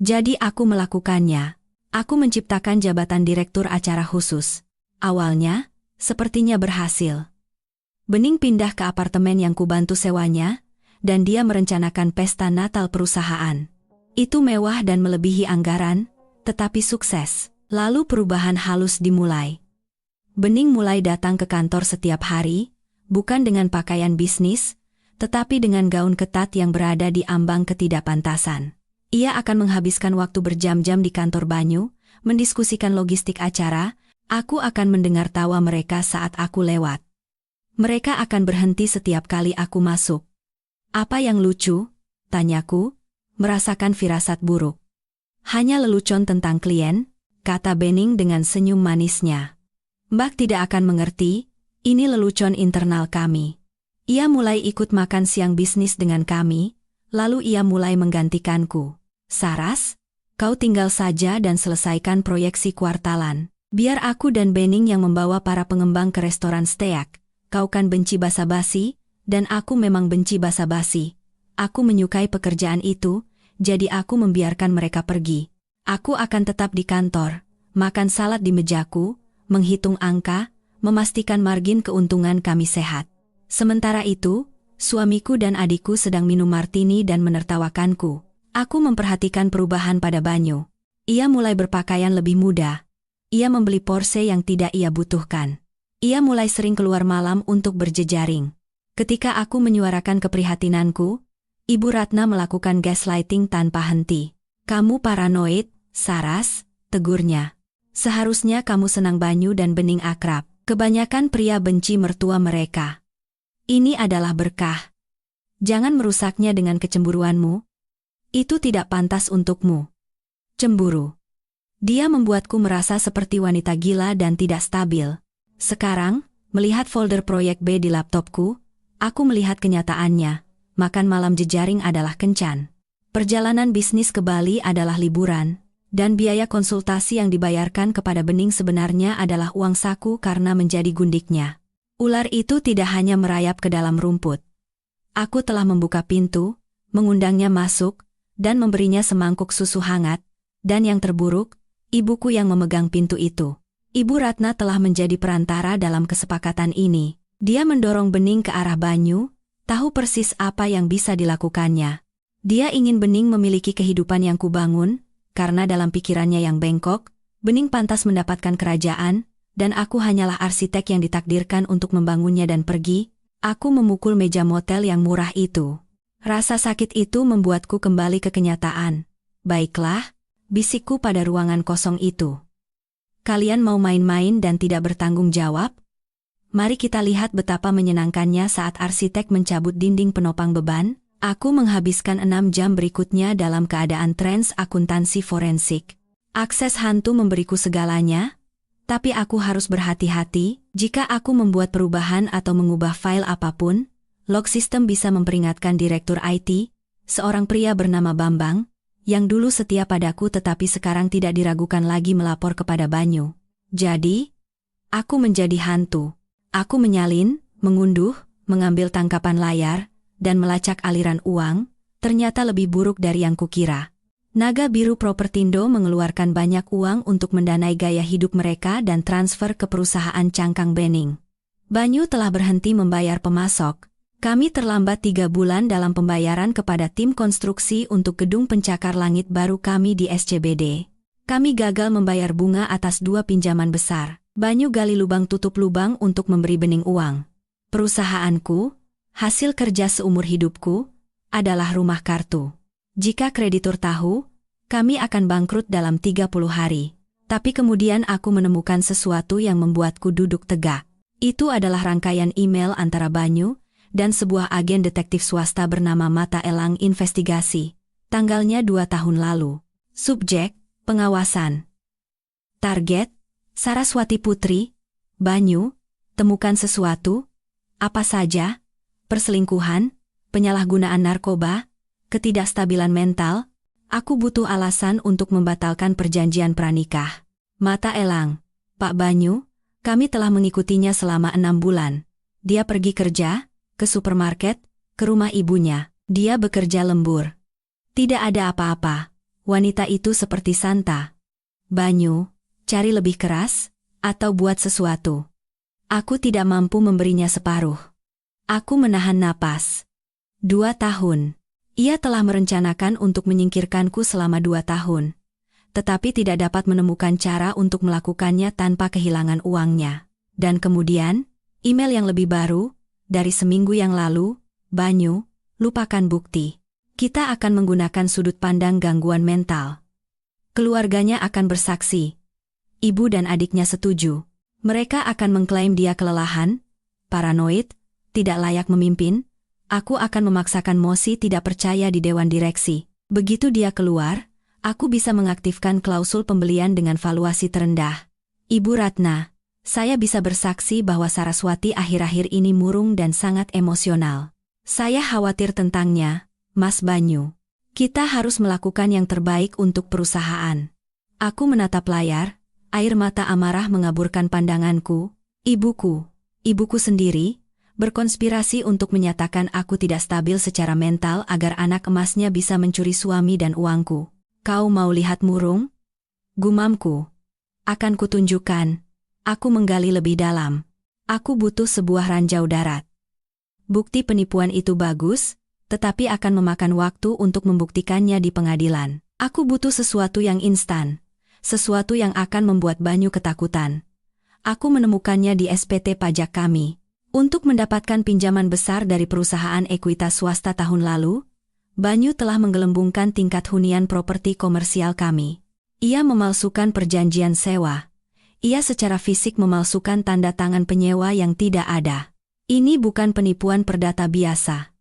Jadi aku melakukannya. Aku menciptakan jabatan direktur acara khusus. Awalnya, sepertinya berhasil. Bening pindah ke apartemen yang kubantu sewanya, dan dia merencanakan pesta Natal perusahaan. Itu mewah dan melebihi anggaran, tetapi sukses. Lalu perubahan halus dimulai. Bening mulai datang ke kantor setiap hari, bukan dengan pakaian bisnis, tetapi dengan gaun ketat yang berada di ambang ketidakpantasan. Ia akan menghabiskan waktu berjam-jam di kantor Banyu, mendiskusikan logistik acara. Aku akan mendengar tawa mereka saat aku lewat. Mereka akan berhenti setiap kali aku masuk. Apa yang lucu? Tanyaku, merasakan firasat buruk. Hanya lelucon tentang klien, kata Bening dengan senyum manisnya. Mbak tidak akan mengerti, ini lelucon internal kami. Ia mulai ikut makan siang bisnis dengan kami, lalu ia mulai menggantikanku. Saras, kau tinggal saja dan selesaikan proyeksi kuartalan. Biar aku dan Bening yang membawa para pengembang ke restoran steak. Kau kan benci basa-basi, dan aku memang benci basa-basi. Aku menyukai pekerjaan itu, jadi aku membiarkan mereka pergi. Aku akan tetap di kantor, makan salad di mejaku, menghitung angka, memastikan margin keuntungan kami sehat. Sementara itu, suamiku dan adikku sedang minum martini dan menertawakanku. Aku memperhatikan perubahan pada Banyu. Ia mulai berpakaian lebih muda. Ia membeli Porsche yang tidak ia butuhkan. Ia mulai sering keluar malam untuk berjejaring. Ketika aku menyuarakan keprihatinanku, Ibu Ratna melakukan gaslighting tanpa henti. Kamu paranoid, Saras, tegurnya. Seharusnya kamu senang Banyu dan Bening akrab. Kebanyakan pria benci mertua mereka. Ini adalah berkah. Jangan merusaknya dengan kecemburuanmu. Itu tidak pantas untukmu. Cemburu. Dia membuatku merasa seperti wanita gila dan tidak stabil. Sekarang, melihat folder proyek B di laptopku, aku melihat kenyataannya. Makan malam jejaring adalah kencan. Perjalanan bisnis ke Bali adalah liburan, dan biaya konsultasi yang dibayarkan kepada Bening sebenarnya adalah uang saku karena menjadi gundiknya. Ular itu tidak hanya merayap ke dalam rumput. Aku telah membuka pintu, mengundangnya masuk, dan memberinya semangkuk susu hangat, dan yang terburuk, ibuku yang memegang pintu itu. Ibu Ratna telah menjadi perantara dalam kesepakatan ini. Dia mendorong Bening ke arah Banyu, tahu persis apa yang bisa dilakukannya. Dia ingin Bening memiliki kehidupan yang kubangun, karena dalam pikirannya yang bengkok, Bening pantas mendapatkan kerajaan, dan aku hanyalah arsitek yang ditakdirkan untuk membangunnya dan pergi. Aku memukul meja motel yang murah itu. Rasa sakit itu membuatku kembali ke kenyataan. Baiklah, bisikku pada ruangan kosong itu. Kalian mau main-main dan tidak bertanggung jawab? Mari kita lihat betapa menyenangkannya saat arsitek mencabut dinding penopang beban. Aku menghabiskan 6 jam berikutnya dalam keadaan trans akuntansi forensik. Akses hantu memberiku segalanya, tapi aku harus berhati-hati. Jika aku membuat perubahan atau mengubah file apapun, log system bisa memperingatkan direktur IT, seorang pria bernama Bambang, yang dulu setia padaku tetapi sekarang tidak diragukan lagi melapor kepada Banyu. Jadi, aku menjadi hantu. Aku menyalin, mengunduh, mengambil tangkapan layar, dan melacak aliran uang, ternyata lebih buruk dari yang kukira. Naga Biru Propertindo mengeluarkan banyak uang untuk mendanai gaya hidup mereka dan transfer ke perusahaan cangkang Bening. Banyu telah berhenti membayar pemasok. Kami terlambat 3 bulan dalam pembayaran kepada tim konstruksi untuk gedung pencakar langit baru kami di SCBD. Kami gagal membayar bunga atas 2 pinjaman besar. Banyu gali lubang tutup lubang untuk memberi Bening uang. Perusahaanku, hasil kerja seumur hidupku, adalah rumah kartu. Jika kreditur tahu, kami akan bangkrut dalam 30 hari. Tapi kemudian aku menemukan sesuatu yang membuatku duduk tegak. Itu adalah rangkaian email antara Banyu dan sebuah agen detektif swasta bernama Mata Elang Investigasi. Tanggalnya 2 tahun lalu. Subjek, pengawasan. Target, Saraswati Putri. Banyu, temukan sesuatu. Apa saja? Perselingkuhan, penyalahgunaan narkoba, ketidakstabilan mental. Aku butuh alasan untuk membatalkan perjanjian pranikah. Mata Elang, Pak Banyu, Kami telah mengikutinya selama 6 bulan. Dia pergi kerja, ke supermarket, ke rumah ibunya. Dia bekerja lembur. Tidak ada apa-apa. Wanita itu seperti Santa. Banyu, cari lebih keras, atau buat sesuatu. Aku tidak mampu memberinya separuh. Aku menahan napas. 2 tahun. Ia telah merencanakan untuk menyingkirkanku selama 2 tahun. Tetapi tidak dapat menemukan cara untuk melakukannya tanpa kehilangan uangnya. Dan kemudian, email yang lebih baru, dari seminggu yang lalu, Banyu, lupakan bukti. Kita akan menggunakan sudut pandang gangguan mental. Keluarganya akan bersaksi. Ibu dan adiknya setuju. Mereka akan mengklaim dia kelelahan, paranoid, tidak layak memimpin. Aku akan memaksakan Mosi tidak percaya di dewan direksi. Begitu dia keluar, aku bisa mengaktifkan klausul pembelian dengan valuasi terendah. Ibu Ratna, saya bisa bersaksi bahwa Saraswati akhir-akhir ini murung dan sangat emosional. Saya khawatir tentangnya, Mas Banyu. Kita harus melakukan yang terbaik untuk perusahaan. Aku menatap layar, air mata amarah mengaburkan pandanganku. Ibuku sendiri, berkonspirasi untuk menyatakan aku tidak stabil secara mental agar anak emasnya bisa mencuri suami dan uangku. Kau mau lihat murung? Gumamku. Akan kutunjukkan. Aku menggali lebih dalam. Aku butuh sebuah ranjau darat. Bukti penipuan itu bagus, tetapi akan memakan waktu untuk membuktikannya di pengadilan. Aku butuh sesuatu yang instan. Sesuatu yang akan membuat Banyu ketakutan. Aku menemukannya di SPT pajak kami. Untuk mendapatkan pinjaman besar dari perusahaan ekuitas swasta tahun lalu, Banyu telah menggelembungkan tingkat hunian properti komersial kami. Ia memalsukan perjanjian sewa. Ia secara fisik memalsukan tanda tangan penyewa yang tidak ada. Ini bukan penipuan perdata biasa.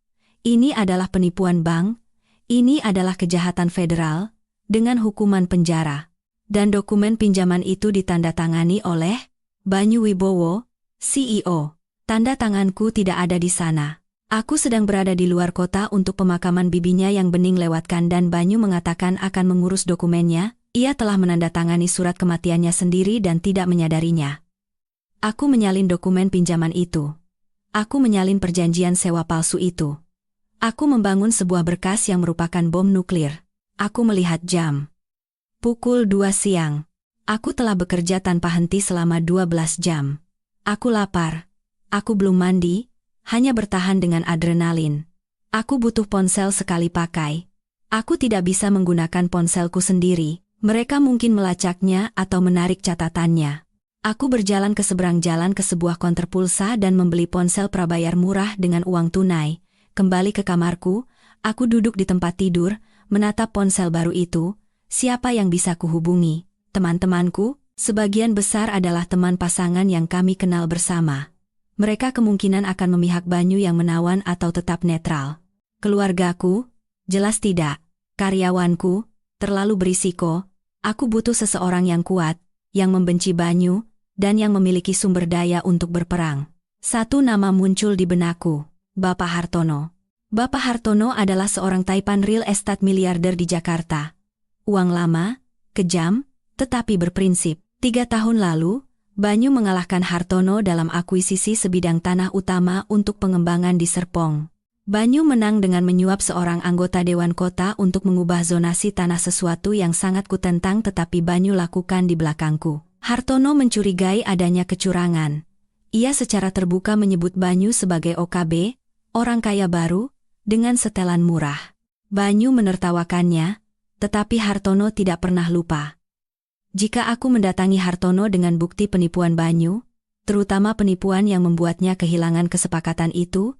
Ini adalah penipuan bank. Ini adalah kejahatan federal, dengan hukuman penjara. Dan dokumen pinjaman itu ditandatangani oleh Banyu Wibowo, CEO. Tanda tanganku tidak ada di sana. Aku sedang berada di luar kota untuk pemakaman bibinya yang bening lewatkan dan Banyu mengatakan akan mengurus dokumennya. Ia telah menandatangani surat kematiannya sendiri dan tidak menyadarinya. Aku menyalin dokumen pinjaman itu. Aku menyalin perjanjian sewa palsu itu. Aku membangun sebuah berkas yang merupakan bom nuklir. Aku melihat jam. Pukul 2 siang. Aku telah bekerja tanpa henti selama 12 jam. Aku lapar. Aku belum mandi, hanya bertahan dengan adrenalin. Aku butuh ponsel sekali pakai. Aku tidak bisa menggunakan ponselku sendiri. Mereka mungkin melacaknya atau menarik catatannya. Aku berjalan ke seberang jalan ke sebuah konter pulsa dan membeli ponsel prabayar murah dengan uang tunai. Kembali ke kamarku, aku duduk di tempat tidur, menatap ponsel baru itu. Siapa yang bisa kuhubungi? Teman-temanku, sebagian besar adalah teman pasangan yang kami kenal bersama. Mereka kemungkinan akan memihak Banyu yang menawan atau tetap netral. Keluargaku? Jelas tidak. Karyawanku? Terlalu berisiko. Aku butuh seseorang yang kuat, yang membenci Banyu, dan yang memiliki sumber daya untuk berperang. Satu nama muncul di benakku, Bapak Hartono. Bapak Hartono adalah seorang taipan real estate miliarder di Jakarta. Uang lama, kejam, tetapi berprinsip. 3 tahun lalu, Banyu mengalahkan Hartono dalam akuisisi sebidang tanah utama untuk pengembangan di Serpong. Banyu menang dengan menyuap seorang anggota Dewan Kota untuk mengubah zonasi tanah, sesuatu yang sangat kutentang tetapi Banyu lakukan di belakangku. Hartono mencurigai adanya kecurangan. Ia secara terbuka menyebut Banyu sebagai OKB, orang kaya baru, dengan setelan murah. Banyu menertawakannya, tetapi Hartono tidak pernah lupa. Jika aku mendatangi Hartono dengan bukti penipuan Banyu, terutama penipuan yang membuatnya kehilangan kesepakatan itu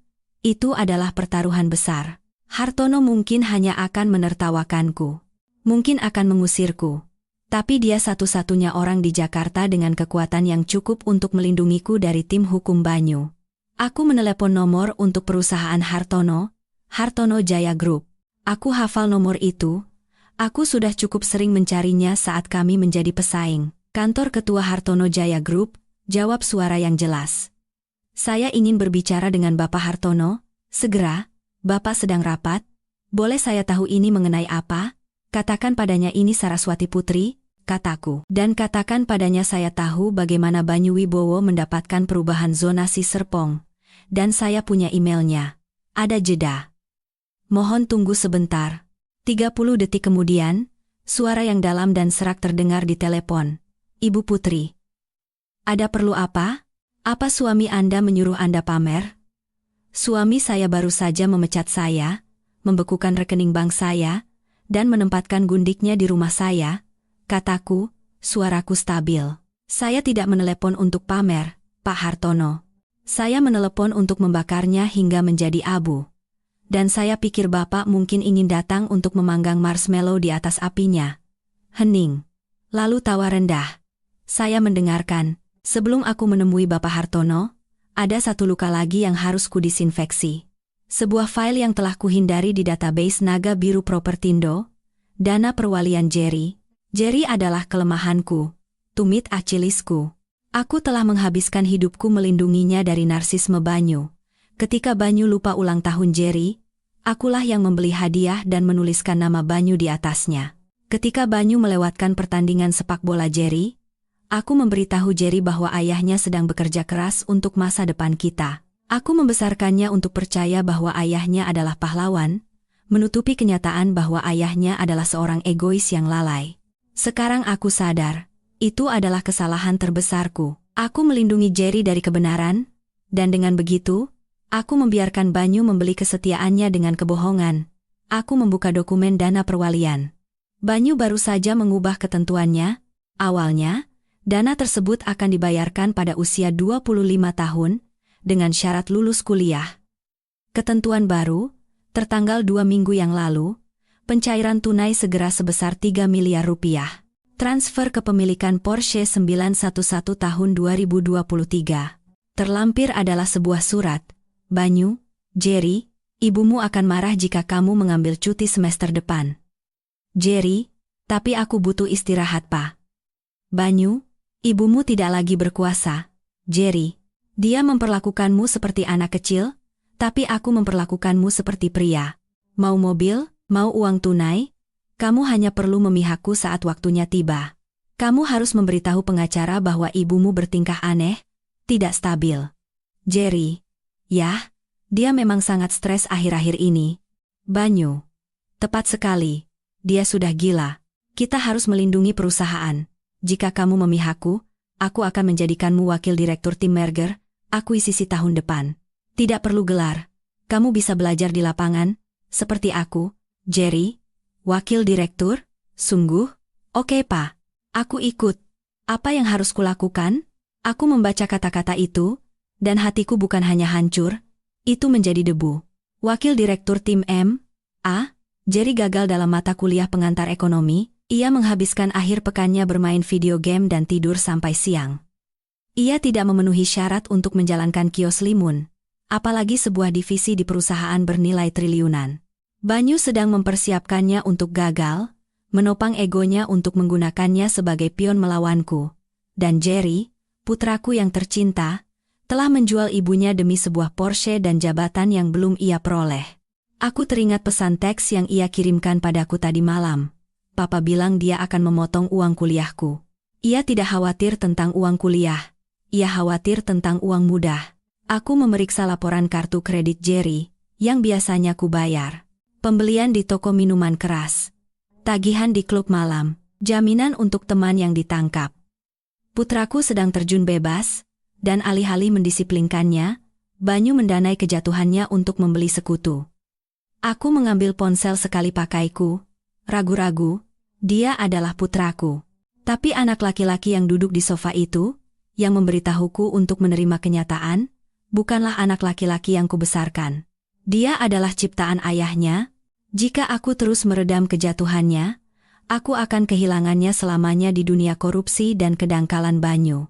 adalah pertaruhan besar. Hartono mungkin hanya akan menertawakanku. Mungkin akan mengusirku. Tapi dia satu-satunya orang di Jakarta dengan kekuatan yang cukup untuk melindungiku dari tim hukum Banyu. Aku menelepon nomor untuk perusahaan Hartono, Hartono Jaya Group. Aku hafal nomor itu. Aku sudah cukup sering mencarinya saat kami menjadi pesaing. Kantor Ketua Hartono Jaya Group, jawab suara yang jelas. Saya ingin berbicara dengan Bapak Hartono, segera. Bapak sedang rapat. Boleh saya tahu ini mengenai apa? Katakan padanya ini Saraswati Putri, kataku. Dan katakan padanya saya tahu bagaimana Banyu Wibowo mendapatkan perubahan zonasi Serpong. Dan saya punya emailnya. Ada jeda. Mohon tunggu sebentar. 30 detik kemudian, suara yang dalam dan serak terdengar di telepon. Ibu Putri. Ada perlu apa? Apa suami Anda menyuruh Anda pamer? Suami saya baru saja memecat saya, membekukan rekening bank saya, dan menempatkan gundiknya di rumah saya, kataku, suaraku stabil. Saya tidak menelepon untuk pamer, Pak Hartono. Saya menelepon untuk membakarnya hingga menjadi abu. Dan saya pikir Bapak mungkin ingin datang untuk memanggang marshmallow di atas apinya. Hening. Lalu tawa rendah. Saya mendengarkan. Sebelum aku menemui Bapak Hartono, ada satu luka lagi yang harus kudisinfeksi. Sebuah file yang telah kuhindari di database Naga Biru Propertindo, dana perwalian Jerry. Jerry adalah kelemahanku, tumit Achillesku. Aku telah menghabiskan hidupku melindunginya dari narsisme Banyu. Ketika Banyu lupa ulang tahun Jerry, akulah yang membeli hadiah dan menuliskan nama Banyu di atasnya. Ketika Banyu melewatkan pertandingan sepak bola Jerry, aku memberitahu Jerry bahwa ayahnya sedang bekerja keras untuk masa depan kita. Aku membesarkannya untuk percaya bahwa ayahnya adalah pahlawan, menutupi kenyataan bahwa ayahnya adalah seorang egois yang lalai. Sekarang aku sadar, itu adalah kesalahan terbesarku. Aku melindungi Jerry dari kebenaran, dan dengan begitu, aku membiarkan Banyu membeli kesetiaannya dengan kebohongan. Aku membuka dokumen dana perwalian. Banyu baru saja mengubah ketentuannya. Awalnya, dana tersebut akan dibayarkan pada usia 25 tahun, dengan syarat lulus kuliah. Ketentuan baru, tertanggal 2 minggu yang lalu, pencairan tunai segera sebesar 3 miliar rupiah. Transfer kepemilikan Porsche 911 tahun 2023. Terlampir adalah sebuah surat. Banyu, Jerry, ibumu akan marah jika kamu mengambil cuti semester depan. Jerry, tapi aku butuh istirahat, Pak. Banyu, ibumu tidak lagi berkuasa. Jerry, dia memperlakukanmu seperti anak kecil, tapi aku memperlakukanmu seperti pria. Mau mobil, mau uang tunai, kamu hanya perlu memihakku saat waktunya tiba. Kamu harus memberitahu pengacara bahwa ibumu bertingkah aneh, tidak stabil. Jerry, ya, dia memang sangat stres akhir-akhir ini. Banyu, tepat sekali, dia sudah gila. Kita harus melindungi perusahaan. Jika kamu memihakku, aku akan menjadikanmu wakil direktur tim merger, akuisisi tahun depan. Tidak perlu gelar. Kamu bisa belajar di lapangan, seperti aku, Jerry. Wakil direktur? Sungguh? Oke, Pak. Aku ikut. Apa yang harus kulakukan? Aku membaca kata-kata itu, dan hatiku bukan hanya hancur, itu menjadi debu. Wakil direktur tim M.A. Jerry gagal dalam mata kuliah pengantar ekonomi. Ia menghabiskan akhir pekannya bermain video game dan tidur sampai siang. Ia tidak memenuhi syarat untuk menjalankan kios limun, apalagi sebuah divisi di perusahaan bernilai triliunan. Banyu sedang mempersiapkannya untuk gagal, menopang egonya untuk menggunakannya sebagai pion melawanku. Dan Jerry, putraku yang tercinta, telah menjual ibunya demi sebuah Porsche dan jabatan yang belum ia peroleh. Aku teringat pesan teks yang ia kirimkan padaku tadi malam. Papa bilang dia akan memotong uang kuliahku. Ia tidak khawatir tentang uang kuliah. Ia khawatir tentang uang mudah. Aku memeriksa laporan kartu kredit Jerry, yang biasanya ku bayar. Pembelian di toko minuman keras. Tagihan di klub malam. Jaminan untuk teman yang ditangkap. Putraku sedang terjun bebas, dan alih-alih mendisiplinkannya, Banyu mendanai kejatuhannya untuk membeli sekutu. Aku mengambil ponsel sekali pakaiku. Ragu-ragu, dia adalah putraku. Tapi anak laki-laki yang duduk di sofa itu, yang memberitahuku untuk menerima kenyataan, bukanlah anak laki-laki yang kubesarkan. Dia adalah ciptaan ayahnya. Jika aku terus meredam kejatuhannya, aku akan kehilangannya selamanya di dunia korupsi dan kedangkalan Banyu.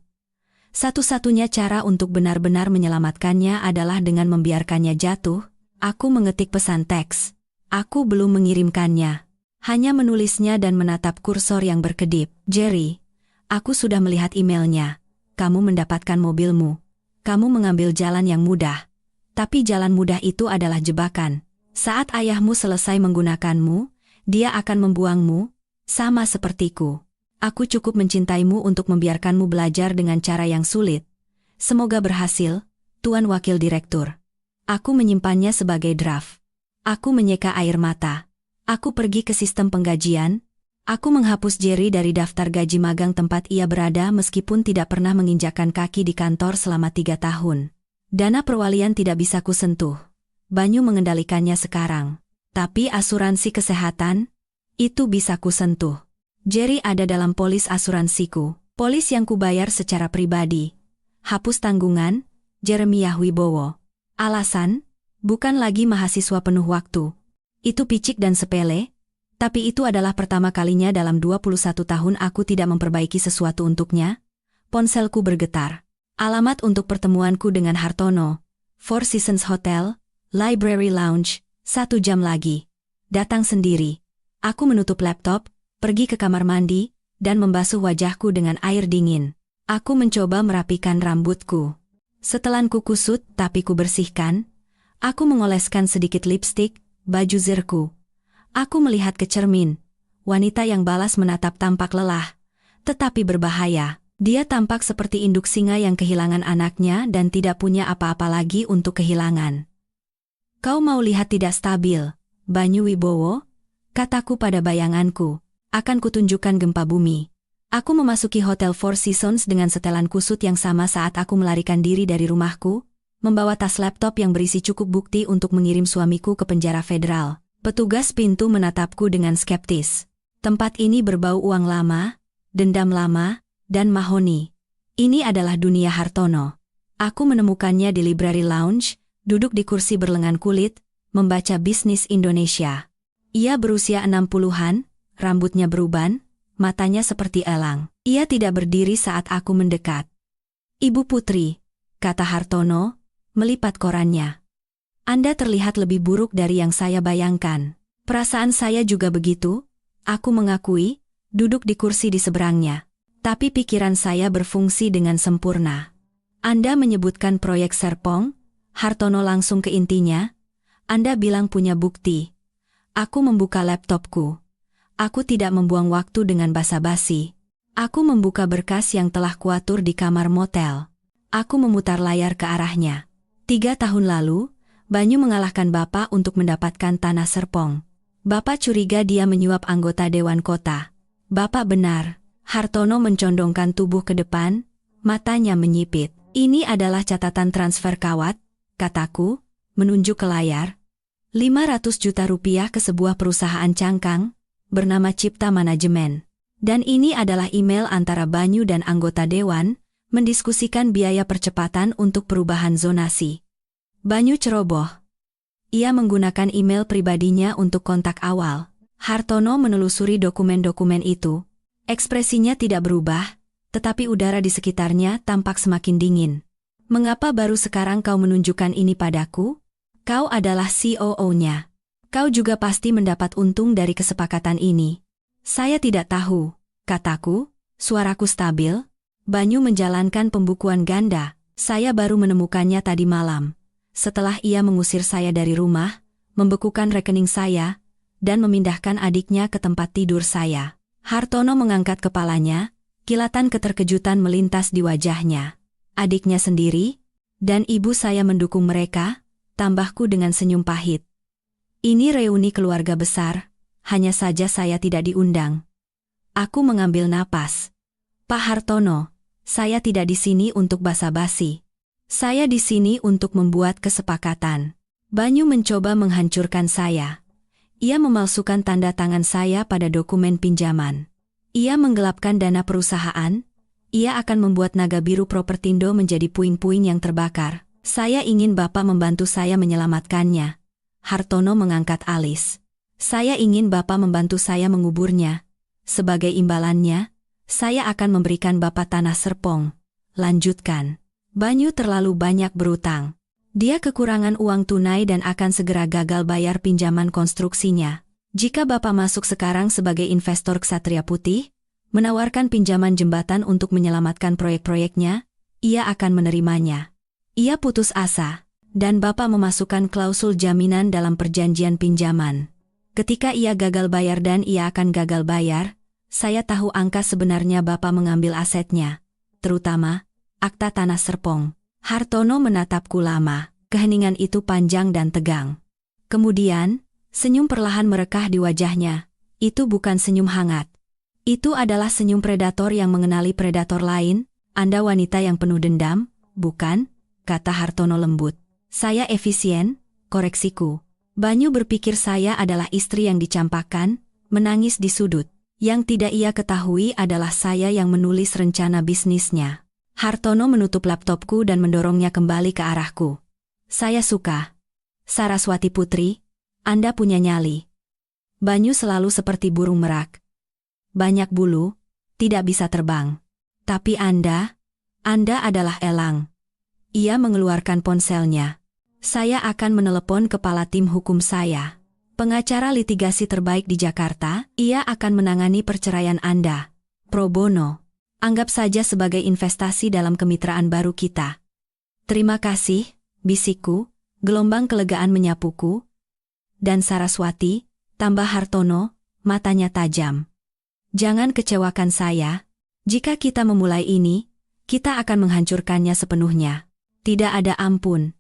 Satu-satunya cara untuk benar-benar menyelamatkannya adalah dengan membiarkannya jatuh. Aku mengetik pesan teks. Aku belum mengirimkannya. Hanya menulisnya dan menatap kursor yang berkedip. Jerry, aku sudah melihat emailnya. Kamu mendapatkan mobilmu. Kamu mengambil jalan yang mudah. Tapi jalan mudah itu adalah jebakan. Saat ayahmu selesai menggunakanmu, dia akan membuangmu, sama sepertiku. Aku cukup mencintaimu untuk membiarkanmu belajar dengan cara yang sulit. Semoga berhasil, Tuan Wakil Direktur. Aku menyimpannya sebagai draft. Aku menyeka air mata. Aku pergi ke sistem penggajian. Aku menghapus Jerry dari daftar gaji magang tempat ia berada meskipun tidak pernah menginjakkan kaki di kantor selama 3 tahun. Dana perwalian tidak bisa kusentuh. Banyu mengendalikannya sekarang. Tapi asuransi kesehatan, itu bisa kusentuh. Jerry ada dalam polis asuransiku, polis yang kubayar secara pribadi. Hapus tanggungan, Jeremiah Wibowo. Alasan, bukan lagi mahasiswa penuh waktu. Itu picik dan sepele, tapi itu adalah pertama kalinya dalam 21 tahun aku tidak memperbaiki sesuatu untuknya. Ponselku bergetar. Alamat untuk pertemuanku dengan Hartono. Four Seasons Hotel, Library Lounge, 1 jam lagi. Datang sendiri. Aku menutup laptop, pergi ke kamar mandi, dan membasuh wajahku dengan air dingin. Aku mencoba merapikan rambutku. Setelanku kusut tapi ku bersihkan. Aku mengoleskan sedikit lipstik, baju zirku. Aku melihat ke cermin. Wanita yang balas menatap tampak lelah, tetapi berbahaya. Dia tampak seperti induk singa yang kehilangan anaknya dan tidak punya apa-apa lagi untuk kehilangan. Kau mau lihat tidak stabil, Banyu Wibowo? Kataku pada bayanganku. Akan kutunjukkan gempa bumi. Aku memasuki Hotel Four Seasons dengan setelan kusut yang sama saat aku melarikan diri dari rumahku, membawa tas laptop yang berisi cukup bukti untuk mengirim suamiku ke penjara federal. Petugas pintu menatapku dengan skeptis. Tempat ini berbau uang lama, dendam lama, dan mahoni. Ini adalah dunia Hartono. Aku menemukannya di Library Lounge, duduk di kursi berlengan kulit, membaca Bisnis Indonesia. Ia berusia 60-an, rambutnya beruban, matanya seperti elang. Ia tidak berdiri saat aku mendekat. Ibu Putri, kata Hartono, melipat korannya. Anda terlihat lebih buruk dari yang saya bayangkan. Perasaan saya juga begitu, aku mengakui, duduk di kursi di seberangnya. Tapi pikiran saya berfungsi dengan sempurna. Anda menyebutkan proyek Serpong, Hartono langsung ke intinya. Anda bilang punya bukti. Aku membuka laptopku. Aku tidak membuang waktu dengan basa-basi. Aku membuka berkas yang telah kuatur di kamar motel. Aku memutar layar ke arahnya. 3 tahun lalu, Banyu mengalahkan Bapak untuk mendapatkan tanah Serpong. Bapak curiga dia menyuap anggota Dewan Kota. Bapak benar. Hartono mencondongkan tubuh ke depan, matanya menyipit. Ini adalah catatan transfer kawat, kataku, menunjuk ke layar. 500 juta rupiah ke sebuah perusahaan cangkang, bernama Cipta Manajemen. Dan ini adalah email antara Banyu dan anggota Dewan, mendiskusikan biaya percepatan untuk perubahan zonasi. Banyu ceroboh. Ia menggunakan email pribadinya untuk kontak awal. Hartono menelusuri dokumen-dokumen itu. Ekspresinya tidak berubah, tetapi udara di sekitarnya tampak semakin dingin. Mengapa baru sekarang kau menunjukkan ini padaku? Kau adalah COO-nya. Kau juga pasti mendapat untung dari kesepakatan ini. Saya tidak tahu, kataku, suaraku stabil. Banyu menjalankan pembukuan ganda. Saya baru menemukannya tadi malam. Setelah ia mengusir saya dari rumah, membekukan rekening saya, dan memindahkan adiknya ke tempat tidur saya. Hartono mengangkat kepalanya, kilatan keterkejutan melintas di wajahnya. Adiknya sendiri, dan ibu saya mendukung mereka, tambahku dengan senyum pahit. Ini reuni keluarga besar, hanya saja saya tidak diundang. Aku mengambil napas. Pak Hartono, saya tidak di sini untuk basa-basi. Saya di sini untuk membuat kesepakatan. Banyu mencoba menghancurkan saya. Ia memalsukan tanda tangan saya pada dokumen pinjaman. Ia menggelapkan dana perusahaan. Ia akan membuat Naga Biru Propertindo menjadi puing-puing yang terbakar. Saya ingin Bapak membantu saya menyelamatkannya. Hartono mengangkat alis. Saya ingin Bapak membantu saya menguburnya. Sebagai imbalannya, saya akan memberikan Bapak tanah Serpong. Lanjutkan. Banyu terlalu banyak berutang. Dia kekurangan uang tunai dan akan segera gagal bayar pinjaman konstruksinya. Jika Bapak masuk sekarang sebagai investor Ksatria Putih, menawarkan pinjaman jembatan untuk menyelamatkan proyek-proyeknya, ia akan menerimanya. Ia putus asa. Dan Bapak memasukkan klausul jaminan dalam perjanjian pinjaman. Ketika ia gagal bayar dan ia akan gagal bayar, Saya tahu angka sebenarnya Bapak mengambil asetnya, terutama akta tanah Serpong. Hartono menatapku lama, keheningan itu panjang dan tegang. Kemudian, senyum perlahan merekah di wajahnya. Itu bukan senyum hangat. Itu adalah senyum predator yang mengenali predator lain. Anda wanita yang penuh dendam, bukan? Kata Hartono lembut. Saya efisien, koreksiku. Banyu berpikir saya adalah istri yang dicampakkan, menangis di sudut. Yang tidak ia ketahui adalah saya yang menulis rencana bisnisnya. Hartono menutup laptopku dan mendorongnya kembali ke arahku. Saya suka. Saraswati Putri, Anda punya nyali. Banyu selalu seperti burung merak. Banyak bulu, tidak bisa terbang. Tapi Anda adalah elang. Ia mengeluarkan ponselnya. Saya akan menelepon kepala tim hukum saya. Pengacara litigasi terbaik di Jakarta, ia akan menangani perceraian Anda. Pro bono. Anggap saja sebagai investasi dalam kemitraan baru kita. Terima kasih, bisikku, gelombang kelegaan menyapuku. Dan Saraswati, tambah Hartono, matanya tajam. Jangan kecewakan saya. Jika kita memulai ini, kita akan menghancurkannya sepenuhnya. Tidak ada ampun.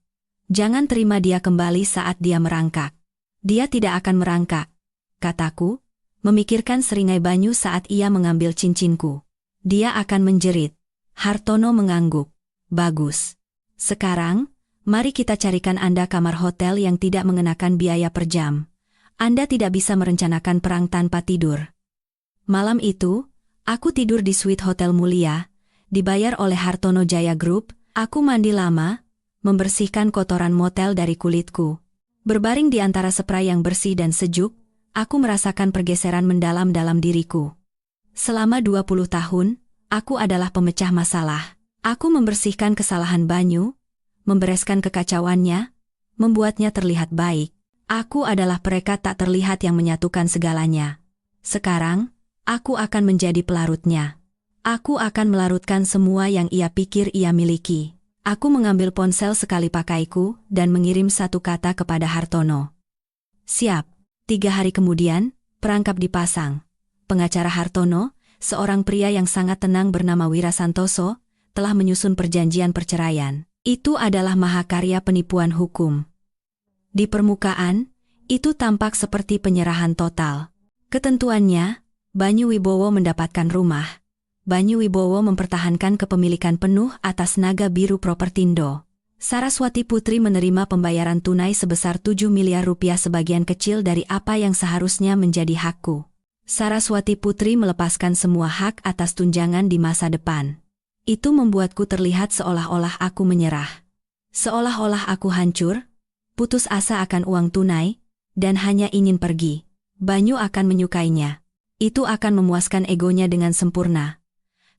Jangan terima dia kembali saat dia merangkak. Dia tidak akan merangkak, kataku, memikirkan seringai Banyu saat ia mengambil cincinku. Dia akan menjerit. Hartono mengangguk. Bagus. Sekarang, mari kita carikan Anda kamar hotel yang tidak mengenakan biaya per jam. Anda tidak bisa merencanakan perang tanpa tidur. Malam itu, aku tidur di suite hotel mulia, dibayar oleh Hartono Jaya Group. Aku mandi lama, membersihkan kotoran motel dari kulitku. Berbaring di antara spray yang bersih dan sejuk, aku merasakan pergeseran mendalam dalam diriku. Selama 20 tahun, aku adalah pemecah masalah. Aku membersihkan kesalahan Banyu, membereskan kekacauannya, membuatnya terlihat baik. Aku adalah perekat tak terlihat yang menyatukan segalanya. Sekarang, aku akan menjadi pelarutnya. Aku akan melarutkan semua yang ia pikir ia miliki. Aku mengambil ponsel sekali pakaiku dan mengirim satu kata kepada Hartono. Siap. 3 hari kemudian, perangkap dipasang. Pengacara Hartono, seorang pria yang sangat tenang bernama Wira Santoso, telah menyusun perjanjian perceraian. Itu adalah mahakarya penipuan hukum. Di permukaan, itu tampak seperti penyerahan total. Ketentuannya, Banyu Wibowo mendapatkan rumah. Banyu Wibowo mempertahankan kepemilikan penuh atas Naga Biru Propertindo. Saraswati Putri menerima pembayaran tunai sebesar 7 miliar rupiah sebagian kecil dari apa yang seharusnya menjadi hakku. Saraswati Putri melepaskan semua hak atas tunjangan di masa depan. Itu membuatku terlihat seolah-olah aku menyerah. Seolah-olah aku hancur, putus asa akan uang tunai, dan hanya ingin pergi. Banyu akan menyukainya. Itu akan memuaskan egonya dengan sempurna.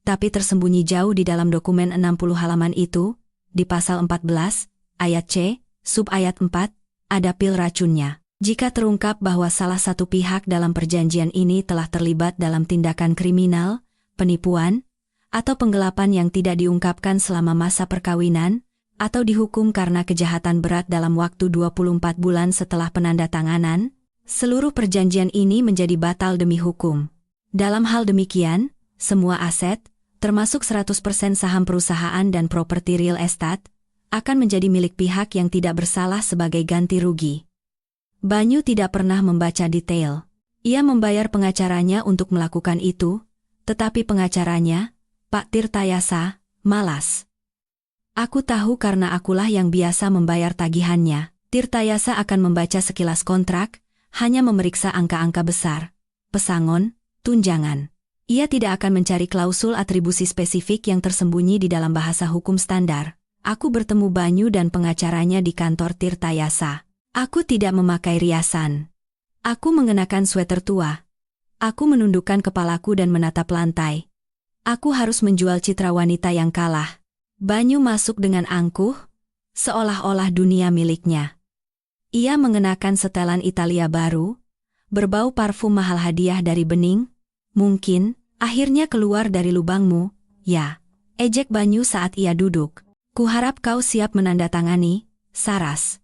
Tapi tersembunyi jauh di dalam dokumen 60 halaman itu, di pasal 14, ayat C, sub ayat 4, ada pil racunnya. Jika terungkap bahwa salah satu pihak dalam perjanjian ini telah terlibat dalam tindakan kriminal, penipuan, atau penggelapan yang tidak diungkapkan selama masa perkawinan, atau dihukum karena kejahatan berat dalam waktu 24 bulan setelah penandatanganan, seluruh perjanjian ini menjadi batal demi hukum. Dalam hal demikian, semua aset, termasuk 100% saham perusahaan dan properti real estate, akan menjadi milik pihak yang tidak bersalah sebagai ganti rugi. Banyu tidak pernah membaca detail. Ia membayar pengacaranya untuk melakukan itu, tetapi pengacaranya, Pak Tirtayasa, malas. Aku tahu karena akulah yang biasa membayar tagihannya. Tirtayasa akan membaca sekilas kontrak, hanya memeriksa angka-angka besar, pesangon, tunjangan. Ia tidak akan mencari klausul atribusi spesifik yang tersembunyi di dalam bahasa hukum standar. Aku bertemu Banyu dan pengacaranya di kantor Tirtayasa. Aku tidak memakai riasan. Aku mengenakan sweater tua. Aku menundukkan kepalaku dan menatap lantai. Aku harus menjual citra wanita yang kalah. Banyu masuk dengan angkuh, seolah-olah dunia miliknya. Ia mengenakan setelan Italia baru, berbau parfum mahal hadiah dari Bening. Mungkin, akhirnya keluar dari lubangmu, ya. Ejek Banyu saat ia duduk. Kuharap kau siap menandatangani, Saras.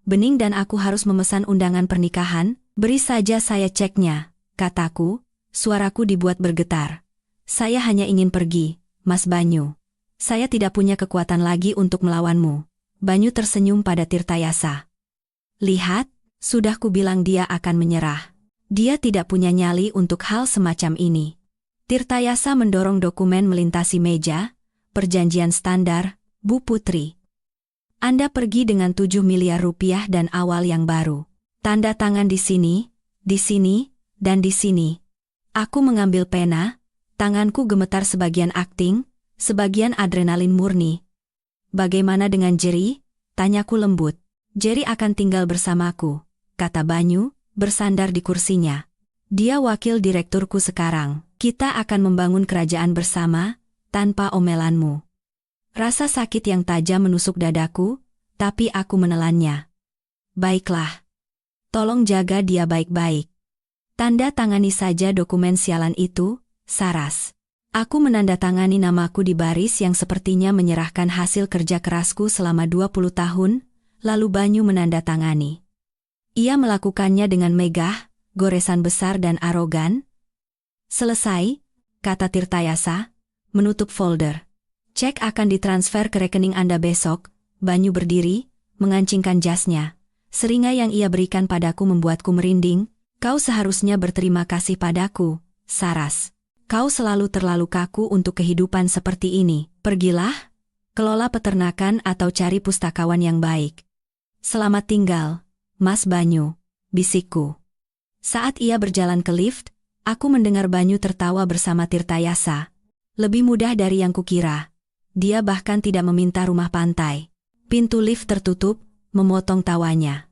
Bening dan aku harus memesan undangan pernikahan, beri saja saya ceknya, kataku, Suaraku dibuat bergetar. Saya hanya ingin pergi, Mas Banyu. Saya tidak punya kekuatan lagi untuk melawanmu. Banyu tersenyum pada Tirtayasa. Lihat, sudah kubilang dia akan menyerah. Dia tidak punya nyali untuk hal semacam ini. Tirtayasa mendorong dokumen melintasi meja. Perjanjian standar, Bu Putri. Anda pergi dengan 7 miliar rupiah dan awal yang baru. Tanda tangan di sini, dan di sini. Aku mengambil pena, tanganku gemetar sebagian akting, sebagian adrenalin murni. Bagaimana dengan Jerry? Tanyaku lembut. Jerry akan tinggal bersamaku, kata Banyu, bersandar di kursinya. Dia wakil direkturku sekarang. Kita akan membangun kerajaan bersama, tanpa omelanmu. Rasa sakit yang tajam menusuk dadaku, tapi aku menelannya. Baiklah. Tolong jaga dia baik-baik. Tanda tangani saja dokumen sialan itu, Saras. Aku menandatangani namaku di baris yang sepertinya menyerahkan hasil kerja kerasku selama 20 tahun, lalu Banyu menandatangani. Ia melakukannya dengan megah, goresan besar dan arogan. Selesai, kata Tirtayasa, menutup folder. Cek akan ditransfer ke rekening Anda besok. Banyu berdiri, mengancingkan jasnya. Seringai yang ia berikan padaku membuatku merinding. Kau seharusnya berterima kasih padaku, Saras. Kau selalu terlalu kaku untuk kehidupan seperti ini. Pergilah, kelola peternakan atau cari pustakawan yang baik. Selamat tinggal, Mas Banyu, bisikku. Saat ia berjalan ke lift, aku mendengar Banyu tertawa bersama Tirtayasa. Lebih mudah dari yang kukira. Dia bahkan tidak meminta rumah pantai. Pintu lift tertutup, memotong tawanya.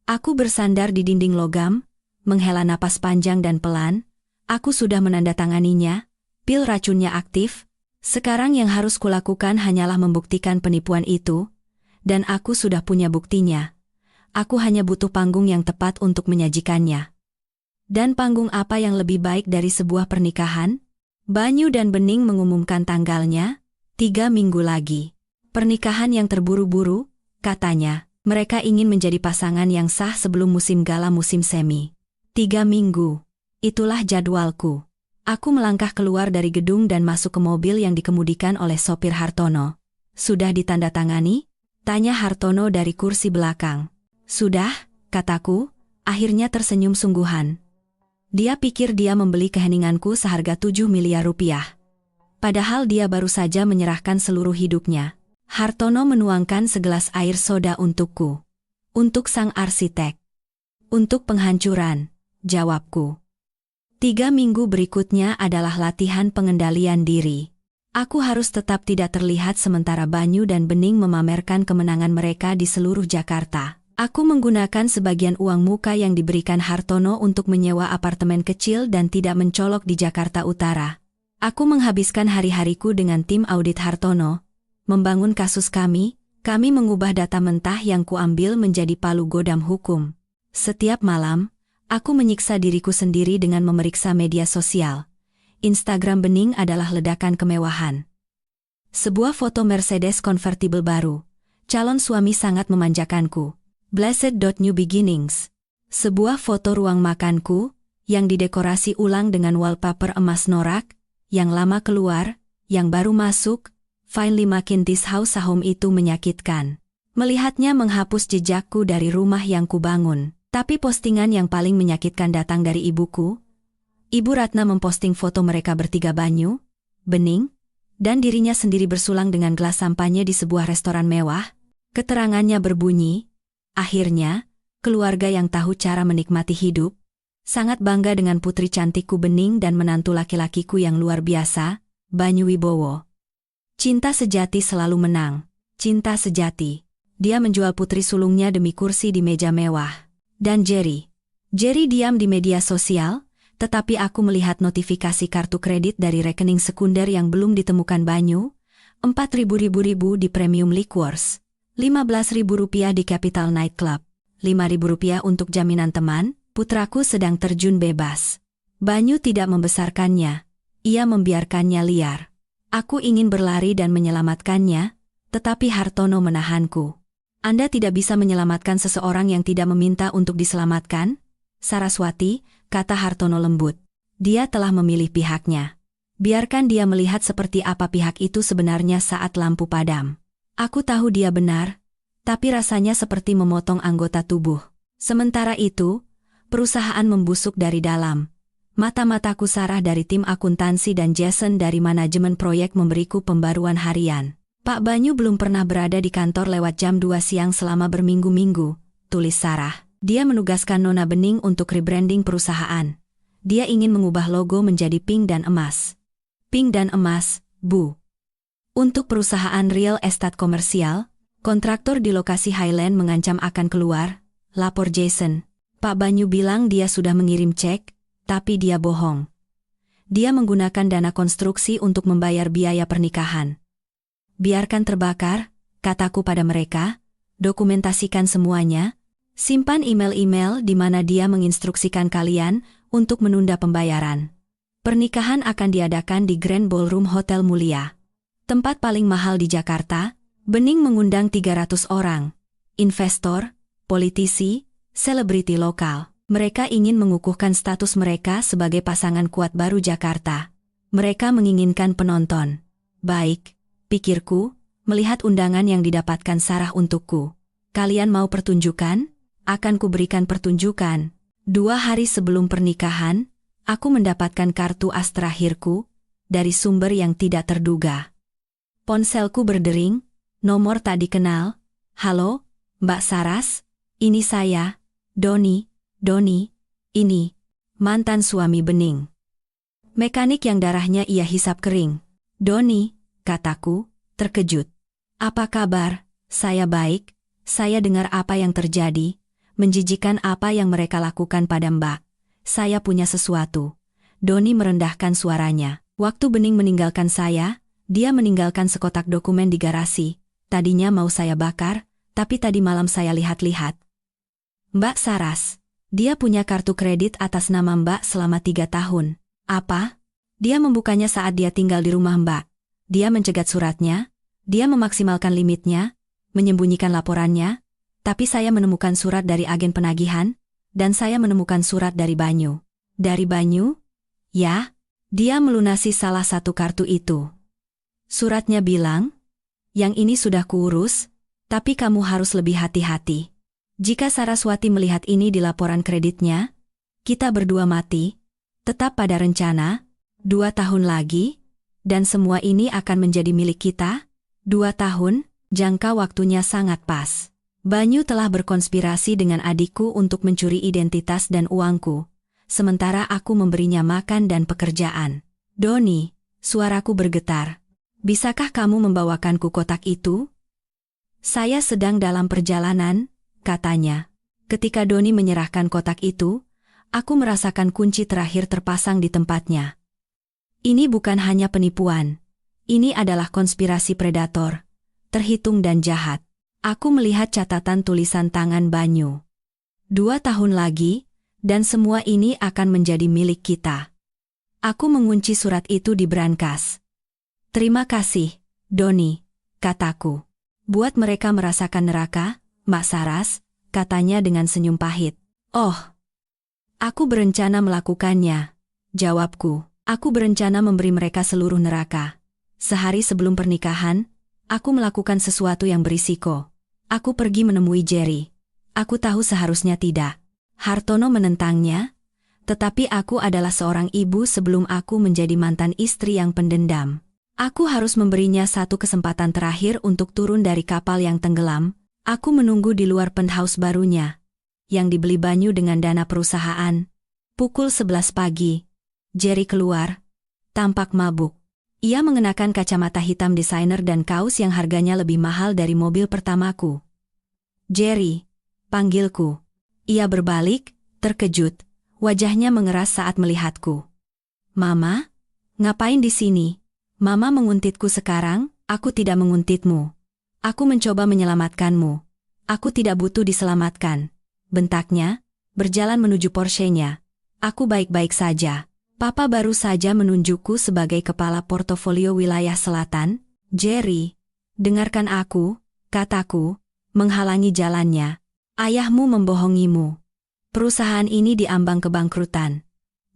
Aku bersandar di dinding logam, menghela napas panjang dan pelan. Aku sudah menandatanganinya, pil racunnya aktif. Sekarang yang harus kulakukan hanyalah membuktikan penipuan itu, dan aku sudah punya buktinya. Aku hanya butuh panggung yang tepat untuk menyajikannya. Dan panggung apa yang lebih baik dari sebuah pernikahan? Banyu dan Bening mengumumkan tanggalnya, 3 minggu lagi. Pernikahan yang terburu-buru, katanya. Mereka ingin menjadi pasangan yang sah sebelum musim gala musim semi. 3 minggu. Itulah jadwalku. Aku melangkah keluar dari gedung dan masuk ke mobil yang dikemudikan oleh sopir Hartono. Sudah ditandatangani? Tanya Hartono dari kursi belakang. Sudah, kataku, akhirnya tersenyum sungguhan. Dia pikir dia membeli keheninganku seharga 7 miliar rupiah. Padahal dia baru saja menyerahkan seluruh hidupnya. Hartono menuangkan segelas air soda untukku. Untuk sang arsitek. Untuk penghancuran, jawabku. 3 minggu berikutnya adalah latihan pengendalian diri. Aku harus tetap tidak terlihat sementara Banyu dan Bening memamerkan kemenangan mereka di seluruh Jakarta. Aku menggunakan sebagian uang muka yang diberikan Hartono untuk menyewa apartemen kecil dan tidak mencolok di Jakarta Utara. Aku menghabiskan hari-hariku dengan tim audit Hartono, membangun kasus kami mengubah data mentah yang kuambil menjadi palu godam hukum. Setiap malam, aku menyiksa diriku sendiri dengan memeriksa media sosial. Instagram Bening adalah ledakan kemewahan. Sebuah foto Mercedes convertible baru. Calon suami sangat memanjakanku. Blessed.new beginnings. Sebuah foto ruang makanku, yang didekorasi ulang dengan wallpaper emas norak, yang lama keluar, yang baru masuk. Finally makin this house a home itu menyakitkan. Melihatnya menghapus jejakku dari rumah yang kubangun. Tapi postingan yang paling menyakitkan datang dari ibuku. Ibu Ratna memposting foto mereka bertiga Banyu, Bening, dan dirinya sendiri bersulang dengan gelas sampahnya di sebuah restoran mewah. Keterangannya berbunyi, akhirnya, keluarga yang tahu cara menikmati hidup, sangat bangga dengan putri cantikku Bening dan menantu laki-lakiku yang luar biasa, Banyu Wibowo. Cinta sejati selalu menang. Cinta sejati. Dia menjual putri sulungnya demi kursi di meja mewah. Dan Jerry diam di media sosial, tetapi aku melihat notifikasi kartu kredit dari rekening sekunder yang belum ditemukan Banyu, 4.000 di Premium Liquors, 15.000 rupiah di Capital Night Club, 5.000 rupiah untuk jaminan teman, putraku sedang terjun bebas. Banyu tidak membesarkannya, ia membiarkannya liar. Aku ingin berlari dan menyelamatkannya, tetapi Hartono menahanku. Anda tidak bisa menyelamatkan seseorang yang tidak meminta untuk diselamatkan? Saraswati, kata Hartono lembut. Dia telah memilih pihaknya. Biarkan dia melihat seperti apa pihak itu sebenarnya saat lampu padam. Aku tahu dia benar, tapi rasanya seperti memotong anggota tubuh. Sementara itu, perusahaan membusuk dari dalam. Mata-mataku Sarah dari tim akuntansi dan Jason dari manajemen proyek memberiku pembaruan harian. Pak Banyu belum pernah berada di kantor lewat jam 2 siang selama berminggu-minggu, tulis Sarah. Dia menugaskan Nona Bening untuk rebranding perusahaan. Dia ingin mengubah logo menjadi pink dan emas. Pink dan emas, Bu. Untuk perusahaan real estate komersial, kontraktor di lokasi Highland mengancam akan keluar, lapor Jason. Pak Banyu bilang dia sudah mengirim cek, tapi dia bohong. Dia menggunakan dana konstruksi untuk membayar biaya pernikahan. Biarkan terbakar, kataku pada mereka, dokumentasikan semuanya, simpan email-email di mana dia menginstruksikan kalian untuk menunda pembayaran. Pernikahan akan diadakan di Grand Ballroom Hotel Mulia. Tempat paling mahal di Jakarta. Bening mengundang 300 orang. Investor, politisi, selebriti lokal. Mereka ingin mengukuhkan status mereka sebagai pasangan kuat baru Jakarta. Mereka menginginkan penonton. Baik, pikirku, melihat undangan yang didapatkan Sarah untukku. Kalian mau pertunjukan? Akan kuberikan pertunjukan. 2 hari sebelum pernikahan, aku mendapatkan kartu as terakhirku, dari sumber yang tidak terduga. Ponselku berdering, nomor tak dikenal. Halo, Mbak Saras, ini saya, Doni, ini, mantan suami Bening. Mekanik yang darahnya ia hisap kering. Doni, kataku, terkejut. Apa kabar? Saya baik, saya dengar apa yang terjadi, menjijikan apa yang mereka lakukan pada Mbak. Saya punya sesuatu. Doni merendahkan suaranya. Waktu Bening meninggalkan saya, dia meninggalkan sekotak dokumen di garasi. Tadinya mau saya bakar, tapi tadi malam saya lihat-lihat. Mbak Saras, dia punya kartu kredit atas nama Mbak selama 3 tahun. Apa? Dia membukanya saat dia tinggal di rumah Mbak. Dia mencegat suratnya, dia memaksimalkan limitnya, menyembunyikan laporannya, tapi saya menemukan surat dari agen penagihan, dan saya menemukan surat dari Banyu. Dari Banyu? Ya, dia melunasi salah satu kartu itu. Suratnya bilang, yang ini sudah kuurus, tapi kamu harus lebih hati-hati. Jika Saraswati melihat ini di laporan kreditnya, kita berdua mati, tetap pada rencana, 2 tahun lagi, dan semua ini akan menjadi milik kita. 2 tahun, jangka waktunya sangat pas. Banyu telah berkonspirasi dengan adikku untuk mencuri identitas dan uangku, sementara aku memberinya makan dan pekerjaan. Doni, suaraku bergetar. Bisakah kamu membawakanku kotak itu? Saya sedang dalam perjalanan, katanya. Ketika Doni menyerahkan kotak itu, aku merasakan kunci terakhir terpasang di tempatnya. Ini bukan hanya penipuan. Ini adalah konspirasi predator, terhitung dan jahat. Aku melihat catatan tulisan tangan Banyu. 2 tahun lagi, dan semua ini akan menjadi milik kita. Aku mengunci surat itu di brankas. Terima kasih, Doni, kataku. Buat mereka merasakan neraka, Mbak Saras, katanya dengan senyum pahit. Oh, aku berencana melakukannya, jawabku. Aku berencana memberi mereka seluruh neraka. Sehari sebelum pernikahan, aku melakukan sesuatu yang berisiko. Aku pergi menemui Jerry. Aku tahu seharusnya tidak. Hartono menentangnya, tetapi aku adalah seorang ibu sebelum aku menjadi mantan istri yang pendendam. Aku harus memberinya satu kesempatan terakhir untuk turun dari kapal yang tenggelam. Aku menunggu di luar penthouse barunya, yang dibeli Banyu dengan dana perusahaan. Pukul 11 pagi, Jerry keluar, tampak mabuk. Ia mengenakan kacamata hitam desainer dan kaos yang harganya lebih mahal dari mobil pertamaku. Jerry, panggilku. Ia berbalik, terkejut, wajahnya mengeras saat melihatku. Mama, ngapain di sini? Mama menguntitku sekarang, aku tidak menguntitmu. Aku mencoba menyelamatkanmu. Aku tidak butuh diselamatkan. Bentaknya, berjalan menuju Porsche-nya. Aku baik-baik saja. Papa baru saja menunjukku sebagai kepala portofolio wilayah selatan. Jerry, dengarkan aku, kataku, menghalangi jalannya. Ayahmu membohongimu. Perusahaan ini diambang kebangkrutan.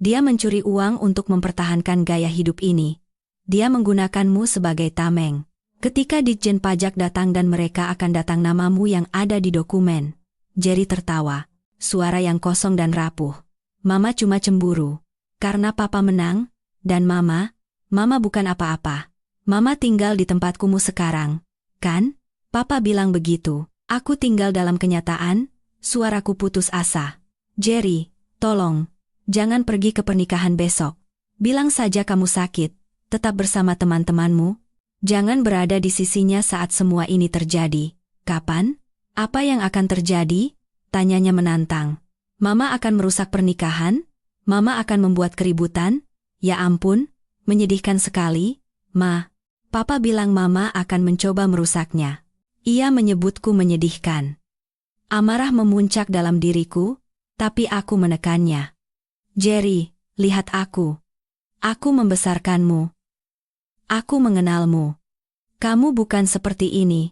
Dia mencuri uang untuk mempertahankan gaya hidup ini. Dia menggunakanmu sebagai tameng. Ketika Ditjen Pajak datang dan mereka akan datang namamu yang ada di dokumen. Jerry tertawa. Suara yang kosong dan rapuh. Mama cuma cemburu. Karena papa menang. Dan mama bukan apa-apa. Mama tinggal di tempatkumu sekarang. Kan? Papa bilang begitu. Aku tinggal dalam kenyataan. Suaraku putus asa. Jerry, tolong. Jangan pergi ke pernikahan besok. Bilang saja kamu sakit. Tetap bersama teman-temanmu. Jangan berada di sisinya saat semua ini terjadi. Kapan? Apa yang akan terjadi? Tanyanya menantang. Mama akan merusak pernikahan? Mama akan membuat keributan? Ya ampun, menyedihkan sekali. Ma, papa bilang mama akan mencoba merusaknya. Ia menyebutku menyedihkan. Amarah memuncak dalam diriku, tapi aku menekannya. Jerry, lihat aku. Aku membesarkanmu. Aku mengenalmu. Kamu bukan seperti ini.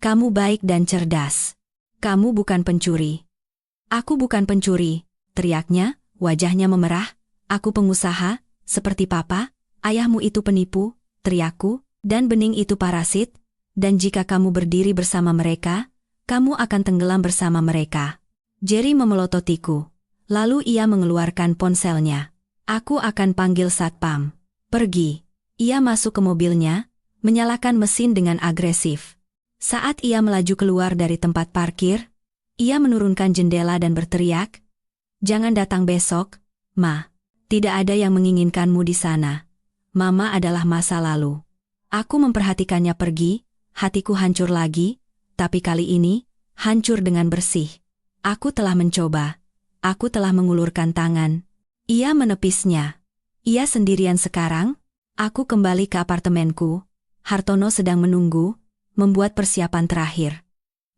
Kamu baik dan cerdas. Kamu bukan pencuri. Aku bukan pencuri, teriaknya, wajahnya memerah. Aku pengusaha, seperti papa. Ayahmu itu penipu, teriakku, dan bening itu parasit. Dan jika kamu berdiri bersama mereka, kamu akan tenggelam bersama mereka. Jerry memelototiku. Lalu ia mengeluarkan ponselnya. Aku akan panggil satpam. Pergi. Ia masuk ke mobilnya, menyalakan mesin dengan agresif. Saat ia melaju keluar dari tempat parkir, ia menurunkan jendela dan berteriak, "Jangan datang besok, Ma. Tidak ada yang menginginkanmu di sana. Mama adalah masa lalu." Aku memperhatikannya pergi, hatiku hancur lagi, tapi kali ini, hancur dengan bersih. Aku telah mencoba. Aku telah mengulurkan tangan. Ia menepisnya. Ia sendirian sekarang. Aku kembali ke apartemenku. Hartono sedang menunggu, membuat persiapan terakhir.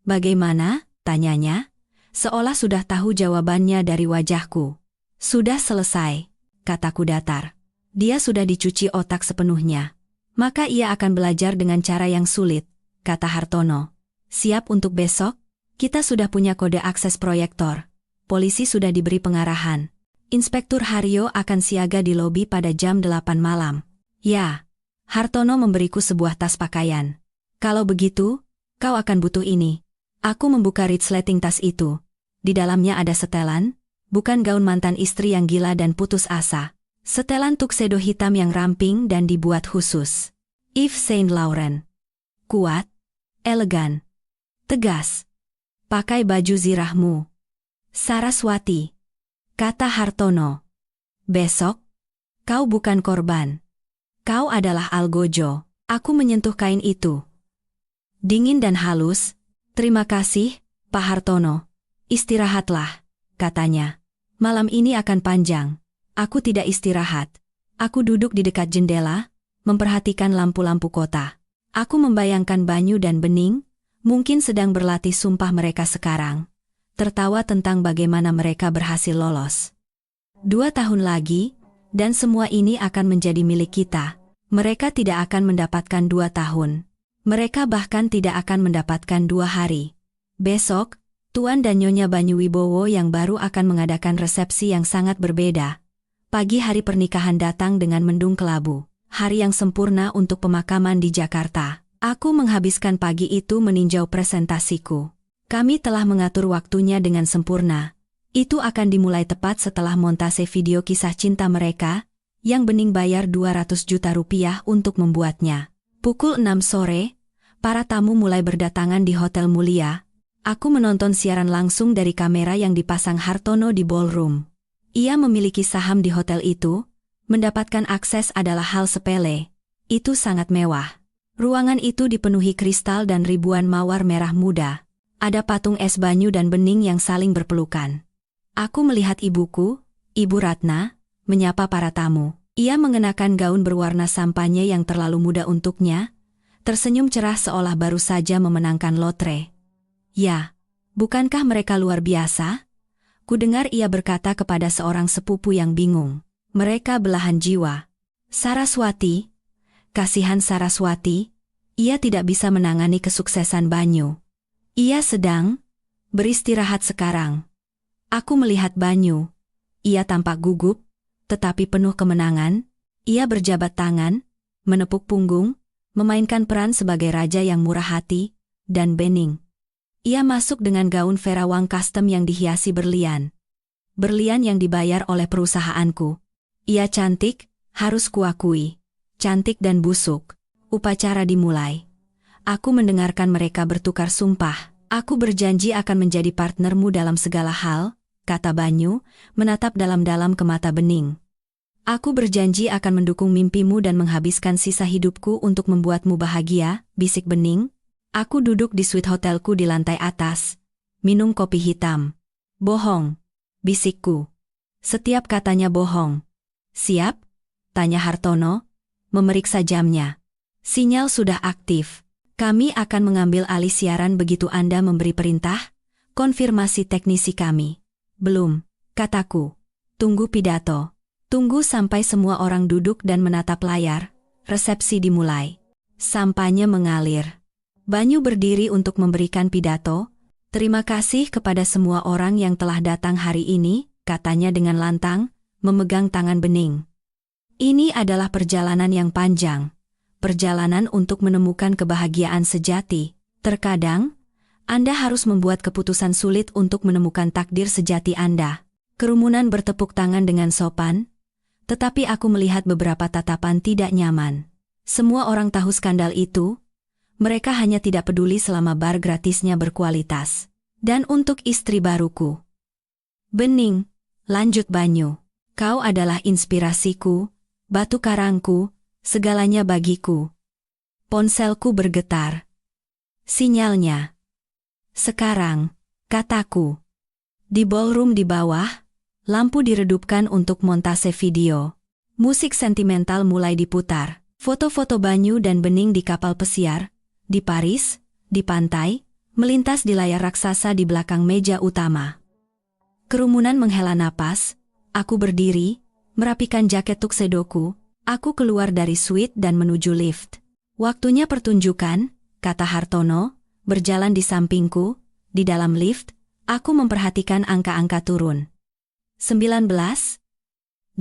"Bagaimana?" tanyanya, seolah sudah tahu jawabannya dari wajahku. "Sudah selesai," kataku datar. Dia sudah dicuci otak sepenuhnya. Maka ia akan belajar dengan cara yang sulit, kata Hartono. "Siap untuk besok? Kita sudah punya kode akses proyektor. Polisi sudah diberi pengarahan. Inspektur Haryo akan siaga di lobi pada jam 8 malam. Ya." Hartono memberiku sebuah tas pakaian. "Kalau begitu, kau akan butuh ini." Aku membuka resleting tas itu. Di dalamnya ada setelan, bukan gaun mantan istri yang gila dan putus asa. Setelan tuxedo hitam yang ramping dan dibuat khusus. Yves Saint Laurent. Kuat, elegan, tegas. "Pakai baju zirahmu, Saraswati," kata Hartono. "Besok, kau bukan korban. Kau adalah algojo." Aku menyentuh kain itu. Dingin dan halus. "Terima kasih, Pak Hartono. Istirahatlah," katanya. "Malam ini akan panjang." Aku tidak istirahat. Aku duduk di dekat jendela, memperhatikan lampu-lampu kota. Aku membayangkan Banyu dan Bening, mungkin sedang berlatih sumpah mereka sekarang. Tertawa tentang bagaimana mereka berhasil lolos. 2 tahun lagi, dan semua ini akan menjadi milik kita. Mereka tidak akan mendapatkan 2 tahun. Mereka bahkan tidak akan mendapatkan 2 hari. Besok, Tuan dan Nyonya Banyu Wibowo yang baru akan mengadakan resepsi yang sangat berbeda. Pagi hari pernikahan datang dengan mendung kelabu. Hari yang sempurna untuk pemakaman di Jakarta. Aku menghabiskan pagi itu meninjau presentasiku. Kami telah mengatur waktunya dengan sempurna. Itu akan dimulai tepat setelah montase video kisah cinta mereka, yang Bening bayar 200 juta rupiah untuk membuatnya. Pukul 6 sore, para tamu mulai berdatangan di Hotel Mulia. Aku menonton siaran langsung dari kamera yang dipasang Hartono di ballroom. Ia memiliki saham di hotel itu. Mendapatkan akses adalah hal sepele. Itu sangat mewah. Ruangan itu dipenuhi kristal dan ribuan mawar merah muda. Ada patung es Banyu dan Bening yang saling berpelukan. Aku melihat ibuku, Ibu Ratna, menyapa para tamu. Ia mengenakan gaun berwarna sampanye yang terlalu muda untuknya, tersenyum cerah seolah baru saja memenangkan lotre. "Ya, bukankah mereka luar biasa?" Kudengar ia berkata kepada seorang sepupu yang bingung. "Mereka belahan jiwa." Saraswati, kasihan Saraswati, ia tidak bisa menangani kesuksesan Banyu. Ia sedang beristirahat sekarang. Aku melihat Banyu. Ia tampak gugup, tetapi penuh kemenangan. Ia berjabat tangan, menepuk punggung, memainkan peran sebagai raja yang murah hati dan bening. Ia masuk dengan gaun Vera Wang custom yang dihiasi berlian. Berlian yang dibayar oleh perusahaanku. Ia cantik, harus kuakui. Cantik dan busuk. Upacara dimulai. Aku mendengarkan mereka bertukar sumpah. Aku berjanji akan menjadi partnermu dalam segala hal, kata Banyu, menatap dalam-dalam ke mata Bening. Aku berjanji akan mendukung mimpimu dan menghabiskan sisa hidupku untuk membuatmu bahagia, bisik Bening. Aku duduk di suite hotelku di lantai atas. Minum kopi hitam. Bohong, bisikku. Setiap katanya bohong. Siap? Tanya Hartono, memeriksa jamnya. Sinyal sudah aktif. Kami akan mengambil alih siaran begitu Anda memberi perintah. Konfirmasi teknisi kami. Belum, kataku. Tunggu pidato. Tunggu sampai semua orang duduk dan menatap layar. Resepsi dimulai. Sampahnya mengalir. Banyu berdiri untuk memberikan pidato. Terima kasih kepada semua orang yang telah datang hari ini, katanya dengan lantang, memegang tangan Bening. Ini adalah perjalanan yang panjang. Perjalanan untuk menemukan kebahagiaan sejati. Terkadang, Anda harus membuat keputusan sulit untuk menemukan takdir sejati Anda. Kerumunan bertepuk tangan dengan sopan. Tetapi aku melihat beberapa tatapan tidak nyaman. Semua orang tahu skandal itu. Mereka hanya tidak peduli selama bar gratisnya berkualitas. Dan untuk istri baruku. Bening, lanjut Banyu. Kau adalah inspirasiku, batu karangku, segalanya bagiku. Ponselku bergetar. Sinyalnya. Sekarang, kataku. Di ballroom di bawah, lampu diredupkan untuk montase video. Musik sentimental mulai diputar. Foto-foto Banyu dan Bening di kapal pesiar, di Paris, di pantai, melintas di layar raksasa di belakang meja utama. Kerumunan menghela napas, aku berdiri, merapikan jaket tuksedoku, aku keluar dari suite dan menuju lift. Waktunya pertunjukan, kata Hartono, berjalan di sampingku, di dalam lift, aku memperhatikan angka-angka turun. 19, 18,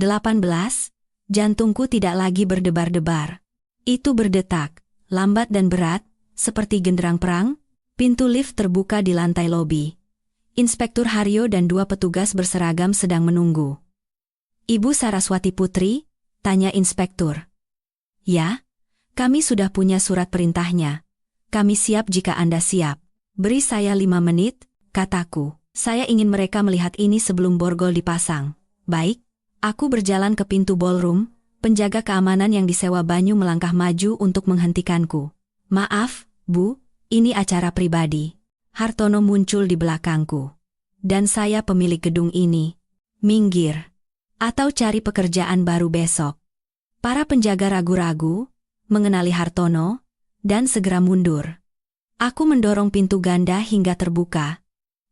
jantungku tidak lagi berdebar-debar. Itu berdetak, lambat dan berat, seperti genderang perang. Pintu lift terbuka di lantai lobi. Inspektur Haryo dan 2 petugas berseragam sedang menunggu. Ibu Saraswati Putri, tanya inspektur. Ya, kami sudah punya surat perintahnya. Kami siap jika Anda siap. Beri saya 5 menit, kataku. Saya ingin mereka melihat ini sebelum borgol dipasang. Baik, aku berjalan ke pintu ballroom, penjaga keamanan yang disewa Banyu melangkah maju untuk menghentikanku. Maaf, Bu, ini acara pribadi. Hartono muncul di belakangku. Dan saya pemilik gedung ini. Minggir. Atau cari pekerjaan baru besok. Para penjaga ragu-ragu, mengenali Hartono, dan segera mundur. Aku mendorong pintu ganda hingga terbuka.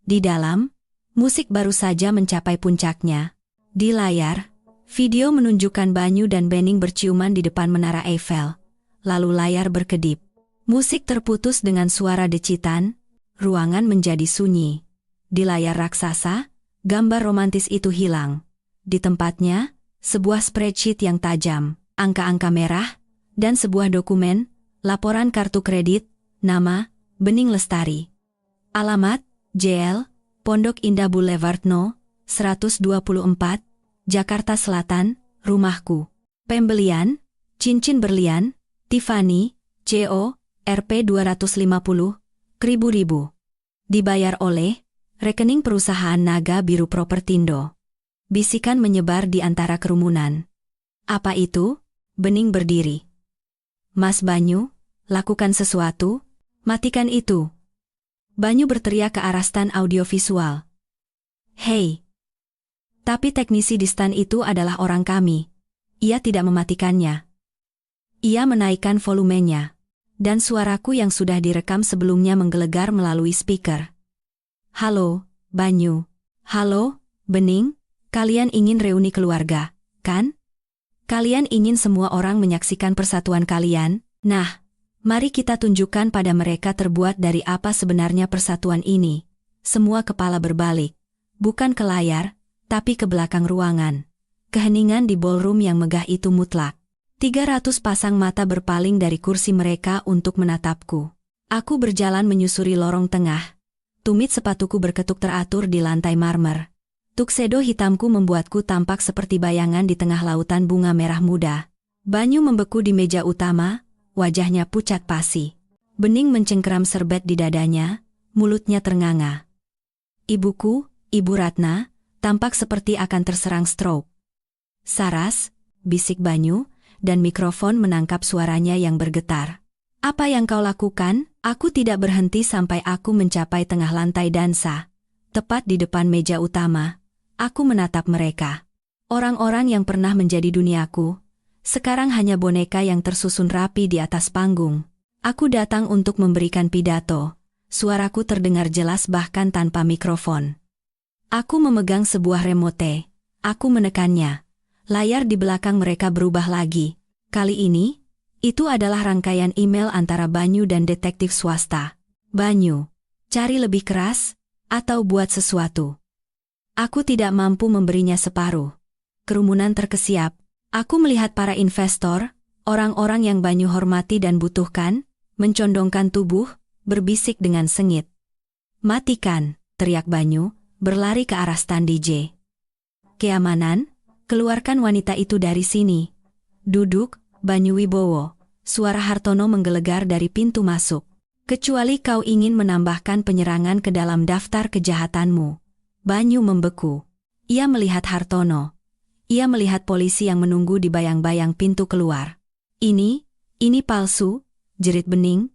Di dalam, musik baru saja mencapai puncaknya. Di layar, video menunjukkan Banyu dan Bening berciuman di depan Menara Eiffel. Lalu layar berkedip. Musik terputus dengan suara decitan, ruangan menjadi sunyi. Di layar raksasa, gambar romantis itu hilang. Di tempatnya, sebuah spreadsheet yang tajam, angka-angka merah, dan sebuah dokumen, laporan kartu kredit, nama, Bening Lestari. Alamat, JL, Pondok Indah Boulevard No. 124, Jakarta Selatan, rumahku. Pembelian, cincin berlian, Tiffany, CO, Rp 250, ribu. Dibayar oleh rekening perusahaan Naga Biru Propertindo. Bisikan menyebar di antara kerumunan. Apa itu? Bening berdiri. Mas Banyu, lakukan sesuatu, matikan itu. Banyu berteriak ke arah stan audiovisual. Hei! Tapi teknisi di stan itu adalah orang kami. Ia tidak mematikannya. Ia menaikkan volumenya. Dan suaraku yang sudah direkam sebelumnya menggelegar melalui speaker. Halo, Banyu. Halo, Bening. Kalian ingin reuni keluarga, kan? Kalian ingin semua orang menyaksikan persatuan kalian? Nah, mari kita tunjukkan pada mereka terbuat dari apa sebenarnya persatuan ini. Semua kepala berbalik. Bukan ke layar, tapi ke belakang ruangan. Keheningan di ballroom yang megah itu mutlak. 300 pasang mata berpaling dari kursi mereka untuk menatapku. Aku berjalan menyusuri lorong tengah. Tumit sepatuku berketuk teratur di lantai marmer. Tuxedo hitamku membuatku tampak seperti bayangan di tengah lautan bunga merah muda. Banyu membeku di meja utama, wajahnya pucat pasi. Bening mencengkeram serbet di dadanya, mulutnya ternganga. Ibuku, Ibu Ratna, tampak seperti akan terserang stroke. Saras, bisik Banyu, dan mikrofon menangkap suaranya yang bergetar. Apa yang kau lakukan? Aku tidak berhenti sampai aku mencapai tengah lantai dansa. Tepat di depan meja utama, aku menatap mereka. Orang-orang yang pernah menjadi duniaku, sekarang hanya boneka yang tersusun rapi di atas panggung. Aku datang untuk memberikan pidato. Suaraku terdengar jelas bahkan tanpa mikrofon. Aku memegang sebuah remote. Aku menekannya. Layar di belakang mereka berubah lagi. Kali ini, itu adalah rangkaian email antara Banyu dan detektif swasta. Banyu, cari lebih keras, atau buat sesuatu. Aku tidak mampu memberinya separuh. Kerumunan terkesiap. Aku melihat para investor, orang-orang yang Banyu hormati dan butuhkan, mencondongkan tubuh, berbisik dengan sengit. Matikan, teriak Banyu, berlari ke arah stand DJ. Keamanan, keluarkan wanita itu dari sini. Duduk, Banyu Wibowo. Suara Hartono menggelegar dari pintu masuk. Kecuali kau ingin menambahkan penyerangan ke dalam daftar kejahatanmu. Banyu membeku. Ia melihat Hartono. Ia melihat polisi yang menunggu di bayang-bayang pintu keluar. Ini palsu, jerit Bening.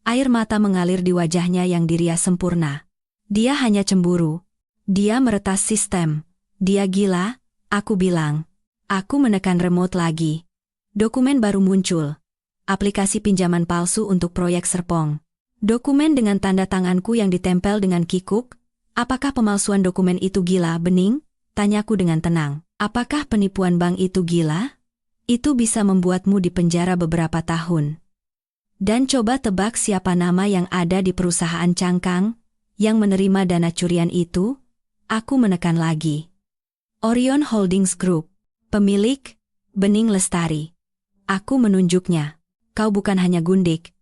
Air mata mengalir di wajahnya yang dirias sempurna. Dia hanya cemburu. Dia meretas sistem. Dia gila, aku bilang. Aku menekan remote lagi. Dokumen baru muncul. Aplikasi pinjaman palsu untuk proyek Serpong. Dokumen dengan tanda tanganku yang ditempel dengan kikuk. Apakah pemalsuan dokumen itu gila, Bening? Tanyaku dengan tenang. Apakah penipuan bank itu gila? Itu bisa membuatmu dipenjara beberapa tahun. Dan coba tebak siapa nama yang ada di perusahaan cangkang yang menerima dana curian itu? Aku menekan lagi. Orion Holdings Group. Pemilik, Bening Lestari. Aku menunjuknya. Kau bukan hanya gundik.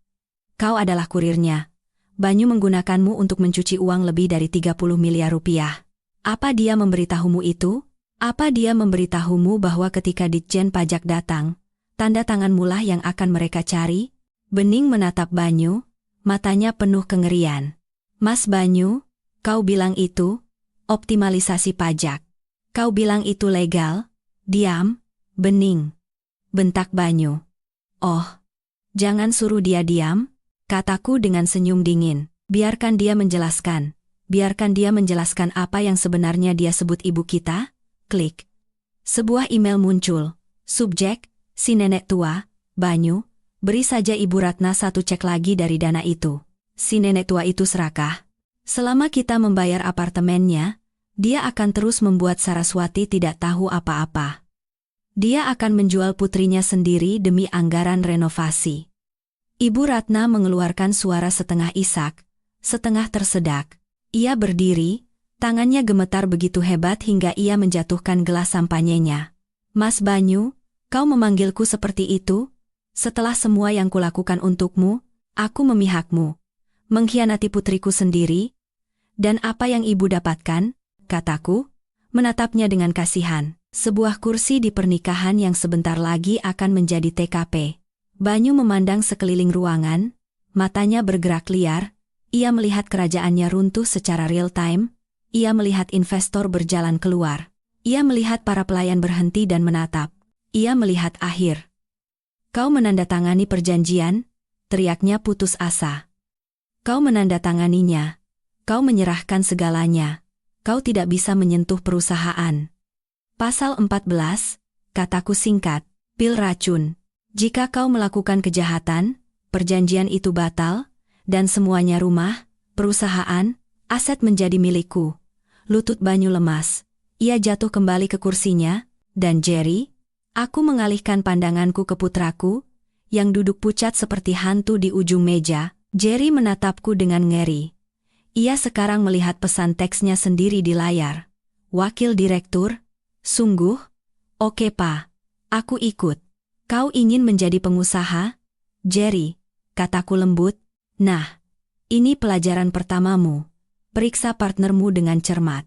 Kau adalah kurirnya. Banyu menggunakanmu untuk mencuci uang lebih dari 30 miliar rupiah. Apa dia memberitahumu itu? Apa dia memberitahumu bahwa ketika Ditjen Pajak datang, tanda tanganmulah yang akan mereka cari? Bening menatap Banyu, matanya penuh kengerian. Mas Banyu, kau bilang itu optimalisasi pajak. Kau bilang itu legal? Diam, Bening. Bentak Banyu. Oh, jangan suruh dia diam, kataku dengan senyum dingin. Biarkan dia menjelaskan. Biarkan dia menjelaskan apa yang sebenarnya dia sebut ibu kita. Klik. Sebuah email muncul. Subjek, si nenek tua, Banyu. Beri saja Ibu Ratna satu cek lagi dari dana itu. Si nenek tua itu serakah. Selama kita membayar apartemennya, dia akan terus membuat Saraswati tidak tahu apa-apa. Dia akan menjual putrinya sendiri demi anggaran renovasi. Ibu Ratna mengeluarkan suara setengah isak, setengah tersedak. Ia berdiri, tangannya gemetar begitu hebat hingga ia menjatuhkan gelas sampanyenya. Mas Banyu, kau memanggilku seperti itu? Setelah semua yang kulakukan untukmu, aku memihakmu. Mengkhianati putriku sendiri. Dan apa yang ibu dapatkan? Kataku, menatapnya dengan kasihan. Sebuah kursi di pernikahan yang sebentar lagi akan menjadi TKP. Banyu memandang sekeliling ruangan, matanya bergerak liar. Ia melihat kerajaannya runtuh secara real time. Ia melihat investor berjalan keluar. Ia melihat para pelayan berhenti dan menatap. Ia melihat akhir. Kau menandatangani perjanjian? Teriaknya putus asa. Kau menandatanganinya. Kau menyerahkan segalanya. Kau tidak bisa menyentuh perusahaan. Pasal 14, kataku singkat, pil racun. Jika kau melakukan kejahatan, perjanjian itu batal, dan semuanya rumah, perusahaan, aset menjadi milikku. Lutut Banyu lemas. Ia jatuh kembali ke kursinya, dan Jerry. Aku mengalihkan pandanganku ke putraku, yang duduk pucat seperti hantu di ujung meja. Jerry menatapku dengan ngeri. Ia sekarang melihat pesan teksnya sendiri di layar. Wakil Direktur, sungguh, Oke Pa, aku ikut. Kau ingin menjadi pengusaha? Jerry, kataku lembut. Nah, ini pelajaran pertamamu. Periksa partnermu dengan cermat.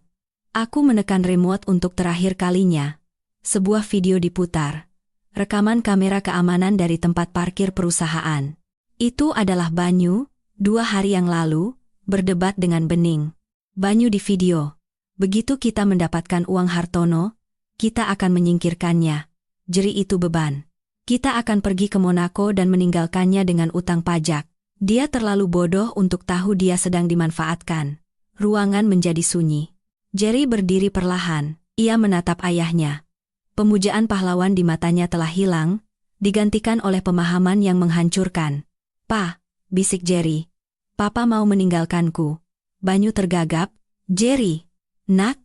Aku menekan remote untuk terakhir kalinya. Sebuah video diputar. Rekaman kamera keamanan dari tempat parkir perusahaan. Itu adalah Banyu, 2 hari yang lalu, berdebat dengan Bening. Banyu di video. Begitu kita mendapatkan uang Hartono, kita akan menyingkirkannya. Jeri itu beban. Kita akan pergi ke Monaco dan meninggalkannya dengan utang pajak. Dia terlalu bodoh untuk tahu dia sedang dimanfaatkan. Ruangan menjadi sunyi. Jerry berdiri perlahan. Ia menatap ayahnya. Pemujaan pahlawan di matanya telah hilang, digantikan oleh pemahaman yang menghancurkan. Pa, bisik Jerry. Papa mau meninggalkanku. Banyu tergagap. Jerry, nak,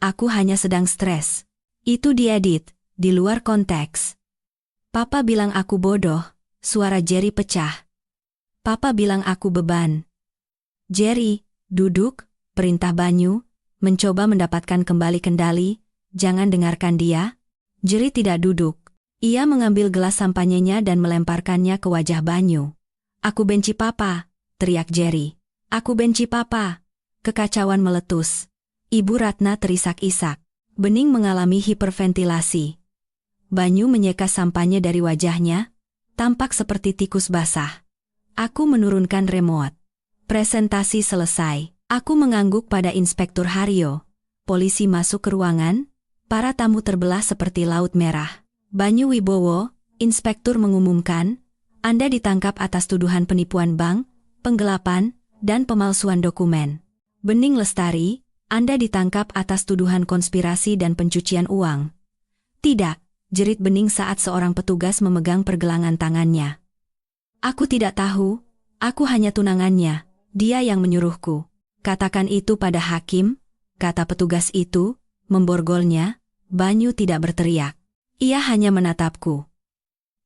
aku hanya sedang stres. Itu diedit, di luar konteks. Papa bilang aku bodoh, suara Jerry pecah. Papa bilang aku beban. Jerry, duduk, perintah Banyu, mencoba mendapatkan kembali kendali, jangan dengarkan dia. Jerry tidak duduk. Ia mengambil gelas sampanyenya dan melemparkannya ke wajah Banyu. Aku benci Papa, teriak Jerry. Aku benci Papa. Kekacauan meletus. Ibu Ratna terisak-isak. Bening mengalami hiperventilasi. Banyu menyeka sampahnya dari wajahnya, tampak seperti tikus basah. Aku menurunkan remote. Presentasi selesai. Aku mengangguk pada Inspektur Haryo. Polisi masuk ke ruangan, para tamu terbelah seperti laut merah. Banyu Wibowo, Inspektur mengumumkan, Anda ditangkap atas tuduhan penipuan bank, penggelapan, dan pemalsuan dokumen. Bening Lestari, Anda ditangkap atas tuduhan konspirasi dan pencucian uang. Tidak, jerit Bening saat seorang petugas memegang pergelangan tangannya. Aku tidak tahu, aku hanya tunangannya, dia yang menyuruhku. Katakan itu pada hakim, kata petugas itu, memborgolnya. Banyu tidak berteriak. Ia hanya menatapku.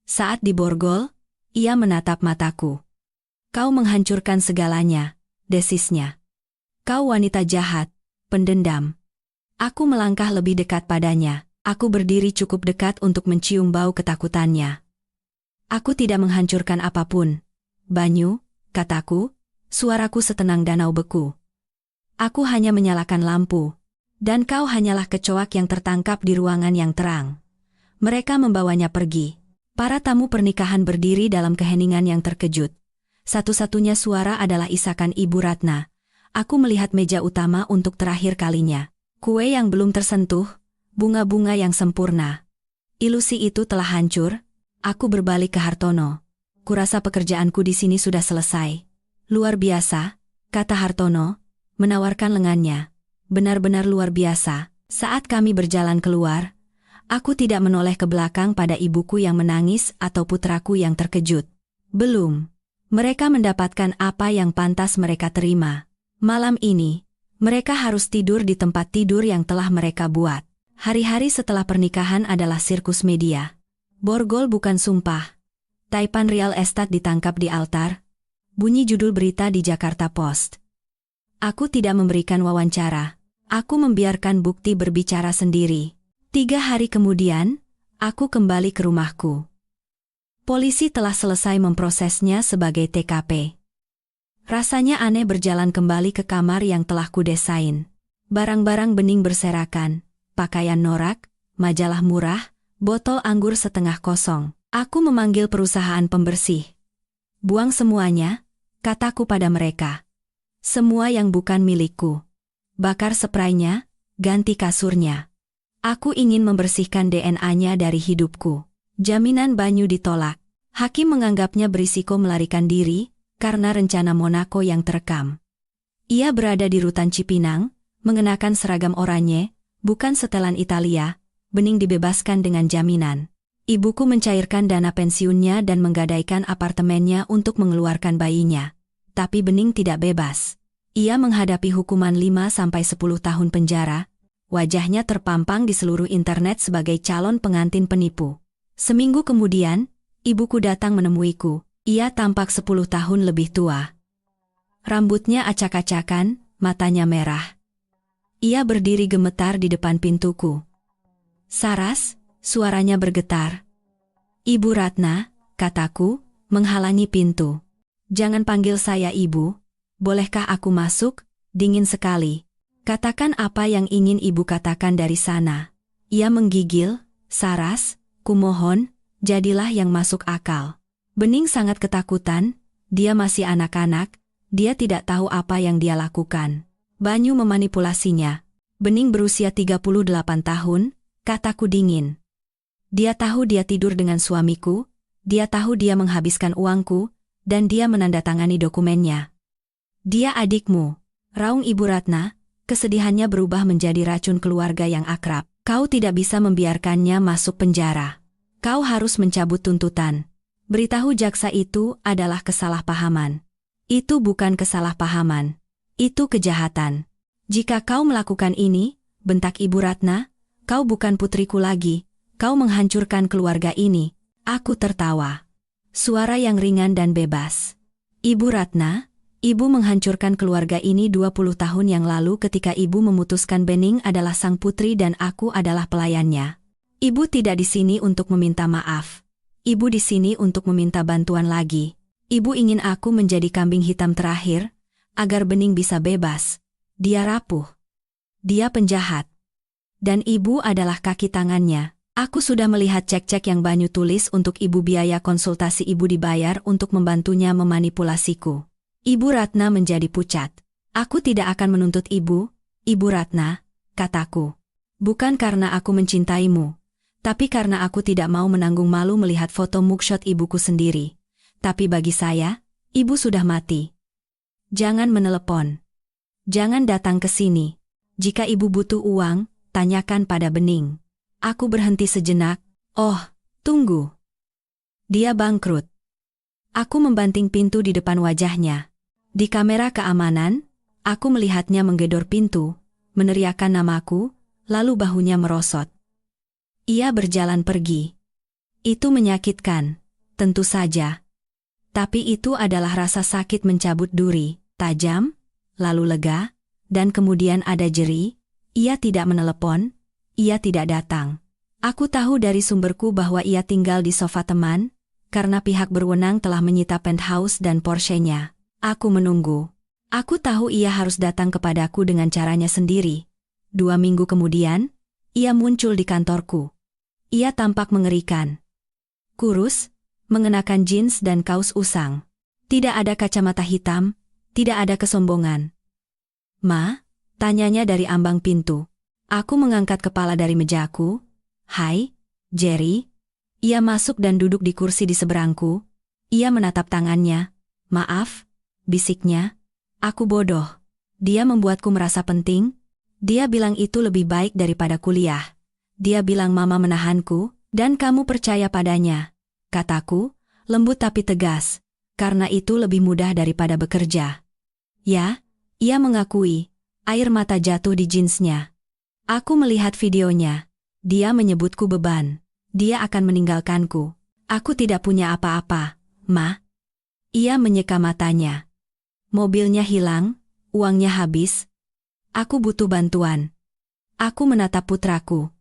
Saat diborgol, ia menatap mataku. Kau menghancurkan segalanya, desisnya. Kau wanita jahat, pendendam. Aku melangkah lebih dekat padanya. Aku berdiri cukup dekat untuk mencium bau ketakutannya. Aku tidak menghancurkan apapun. Banyu, kataku, suaraku setenang danau beku. Aku hanya menyalakan lampu. Dan kau hanyalah kecoak yang tertangkap di ruangan yang terang. Mereka membawanya pergi. Para tamu pernikahan berdiri dalam keheningan yang terkejut. Satu-satunya suara adalah isakan Ibu Ratna. Aku melihat meja utama untuk terakhir kalinya. Kue yang belum tersentuh, bunga-bunga yang sempurna. Ilusi itu telah hancur. Aku berbalik ke Hartono. Kurasa pekerjaanku di sini sudah selesai. Luar biasa, kata Hartono, menawarkan lengannya. Benar-benar luar biasa. Saat kami berjalan keluar, aku tidak menoleh ke belakang pada ibuku yang menangis atau putraku yang terkejut. Belum. Mereka mendapatkan apa yang pantas mereka terima. Malam ini, mereka harus tidur di tempat tidur yang telah mereka buat. Hari-hari setelah pernikahan adalah sirkus media. Borgol bukan sumpah. Taipan Real Estate ditangkap di altar. Bunyi judul berita di Jakarta Post. Aku tidak memberikan wawancara. Aku membiarkan bukti berbicara sendiri. 3 hari kemudian, aku kembali ke rumahku. Polisi telah selesai memprosesnya sebagai TKP. Rasanya aneh berjalan kembali ke kamar yang telah kudesain. Barang-barang Bening berserakan, pakaian norak, majalah murah, botol anggur setengah kosong. Aku memanggil perusahaan pembersih. Buang semuanya, kataku pada mereka. Semua yang bukan milikku. Bakar spraynya, ganti kasurnya. Aku ingin membersihkan DNA-nya dari hidupku. Jaminan Banyu ditolak. Hakim menganggapnya berisiko melarikan diri, karena rencana Monaco yang terekam. Ia berada di rutan Cipinang, mengenakan seragam oranye, bukan setelan Italia. Bening dibebaskan dengan jaminan. Ibuku mencairkan dana pensiunnya dan menggadaikan apartemennya untuk mengeluarkan bayinya. Tapi Bening tidak bebas. Ia menghadapi hukuman 5-10 tahun penjara. Wajahnya terpampang di seluruh internet sebagai calon pengantin penipu. Seminggu kemudian, ibuku datang menemuiku. Ia tampak 10 tahun lebih tua. Rambutnya acak-acakan, matanya merah. Ia berdiri gemetar di depan pintuku. Saras, Suaranya bergetar. Ibu Ratna, kataku, menghalangi pintu. Jangan panggil saya ibu. Bolehkah aku masuk? Dingin sekali. Katakan apa yang ingin ibu katakan dari sana. Ia menggigil, Saras, kumohon, jadilah yang masuk akal. Bening sangat ketakutan, dia masih anak-anak, dia tidak tahu apa yang dia lakukan. Banyu memanipulasinya. Bening berusia 38 tahun, kataku dingin. Dia tahu dia tidur dengan suamiku, dia tahu dia menghabiskan uangku, dan dia menandatangani dokumennya. Dia adikmu, raung Ibu Ratna, kesedihannya berubah menjadi racun keluarga yang akrab. Kau tidak bisa membiarkannya masuk penjara. Kau harus mencabut tuntutan. Beritahu jaksa itu adalah kesalahpahaman. Itu bukan kesalahpahaman. Itu kejahatan. Jika kau melakukan ini, bentak Ibu Ratna, kau bukan putriku lagi. Kau menghancurkan keluarga ini. Aku tertawa. Suara yang ringan dan bebas. Ibu Ratna, ibu menghancurkan keluarga ini 20 tahun yang lalu ketika ibu memutuskan Bening adalah sang putri dan aku adalah pelayannya. Ibu tidak di sini untuk meminta maaf. Ibu di sini untuk meminta bantuan lagi. Ibu ingin aku menjadi kambing hitam terakhir, agar Bening bisa bebas. Dia rapuh. Dia penjahat. Dan ibu adalah kaki tangannya. Aku sudah melihat cek-cek yang Banyu tulis untuk ibu, biaya konsultasi ibu dibayar untuk membantunya memanipulasiku. Ibu Ratna menjadi pucat. Aku tidak akan menuntut ibu, Ibu Ratna, kataku. Bukan karena aku mencintaimu, tapi karena aku tidak mau menanggung malu melihat foto mugshot ibuku sendiri. Tapi bagi saya, ibu sudah mati. Jangan menelepon. Jangan datang ke sini. Jika ibu butuh uang, tanyakan pada Bening. Aku berhenti sejenak. Oh, tunggu. Dia bangkrut. Aku membanting pintu di depan wajahnya. Di kamera keamanan, aku melihatnya menggedor pintu, meneriakkan namaku, lalu bahunya merosot. Ia berjalan pergi. Itu menyakitkan, tentu saja. Tapi itu adalah rasa sakit mencabut duri, tajam, lalu lega, dan kemudian ada jeri. Ia tidak menelepon. Ia tidak datang. Aku tahu dari sumberku bahwa ia tinggal di sofa teman, karena pihak berwenang telah menyita penthouse dan Porsche-nya. Aku menunggu. Aku tahu ia harus datang kepadaku dengan caranya sendiri. 2 minggu kemudian, ia muncul di kantorku. Ia tampak mengerikan. Kurus, mengenakan jeans dan kaos usang. Tidak ada kacamata hitam, tidak ada kesombongan. "Ma?" tanyanya dari ambang pintu. Aku mengangkat kepala dari mejaku. "Hai, Jerry." Ia masuk dan duduk di kursi di seberangku. Ia menatap tangannya. "Maaf," bisiknya. "Aku bodoh. Dia membuatku merasa penting. Dia bilang itu lebih baik daripada kuliah. Dia bilang mama menahanku, dan kamu percaya padanya," kataku, lembut tapi tegas, "karena itu lebih mudah daripada bekerja." "Ya," ia mengakui, air mata jatuh di jeansnya. Aku melihat videonya. Dia menyebutku beban. Dia akan meninggalkanku. Aku tidak punya apa-apa, Ma. Ia menyeka matanya. Mobilnya hilang, uangnya habis. Aku butuh bantuan. Aku menatap putraku.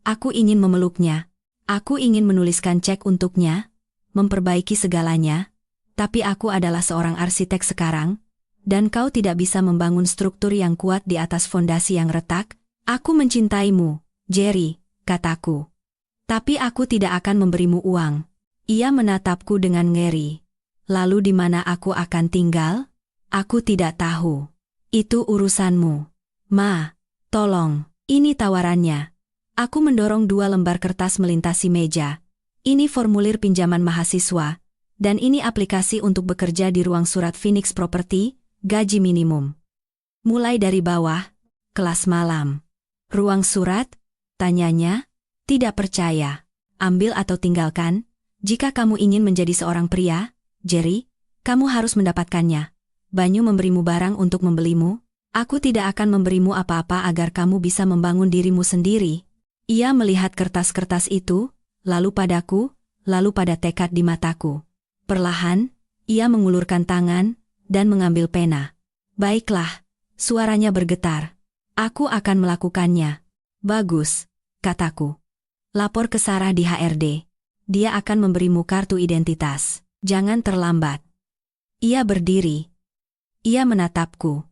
Aku ingin memeluknya. Aku ingin menuliskan cek untuknya, memperbaiki segalanya. Tapi aku adalah seorang arsitek sekarang, dan kau tidak bisa membangun struktur yang kuat di atas fondasi yang retak. "Aku mencintaimu, Jerry," kataku. "Tapi aku tidak akan memberimu uang." Ia menatapku dengan ngeri. "Lalu di mana aku akan tinggal?" "Aku tidak tahu. Itu urusanmu." "Ma, tolong, ini tawarannya." Aku mendorong 2 lembar kertas melintasi meja. "Ini formulir pinjaman mahasiswa, dan ini aplikasi untuk bekerja di ruang surat Phoenix Property, gaji minimum. Mulai dari bawah, kelas malam." "Ruang surat?" tanyanya. "Tidak percaya. Ambil atau tinggalkan. Jika kamu ingin menjadi seorang pria, Jerry, kamu harus mendapatkannya. Banyu memberimu barang untuk membelimu. Aku tidak akan memberimu apa-apa agar kamu bisa membangun dirimu sendiri." Ia melihat kertas-kertas itu, lalu padaku, lalu pada tekad di mataku. Perlahan, ia mengulurkan tangan, dan mengambil pena. "Baiklah," suaranya bergetar. "Aku akan melakukannya." "Bagus," kataku. Lapor ke Sarah di HRD. Dia akan memberimu kartu identitas. Jangan terlambat. Ia berdiri. Ia menatapku.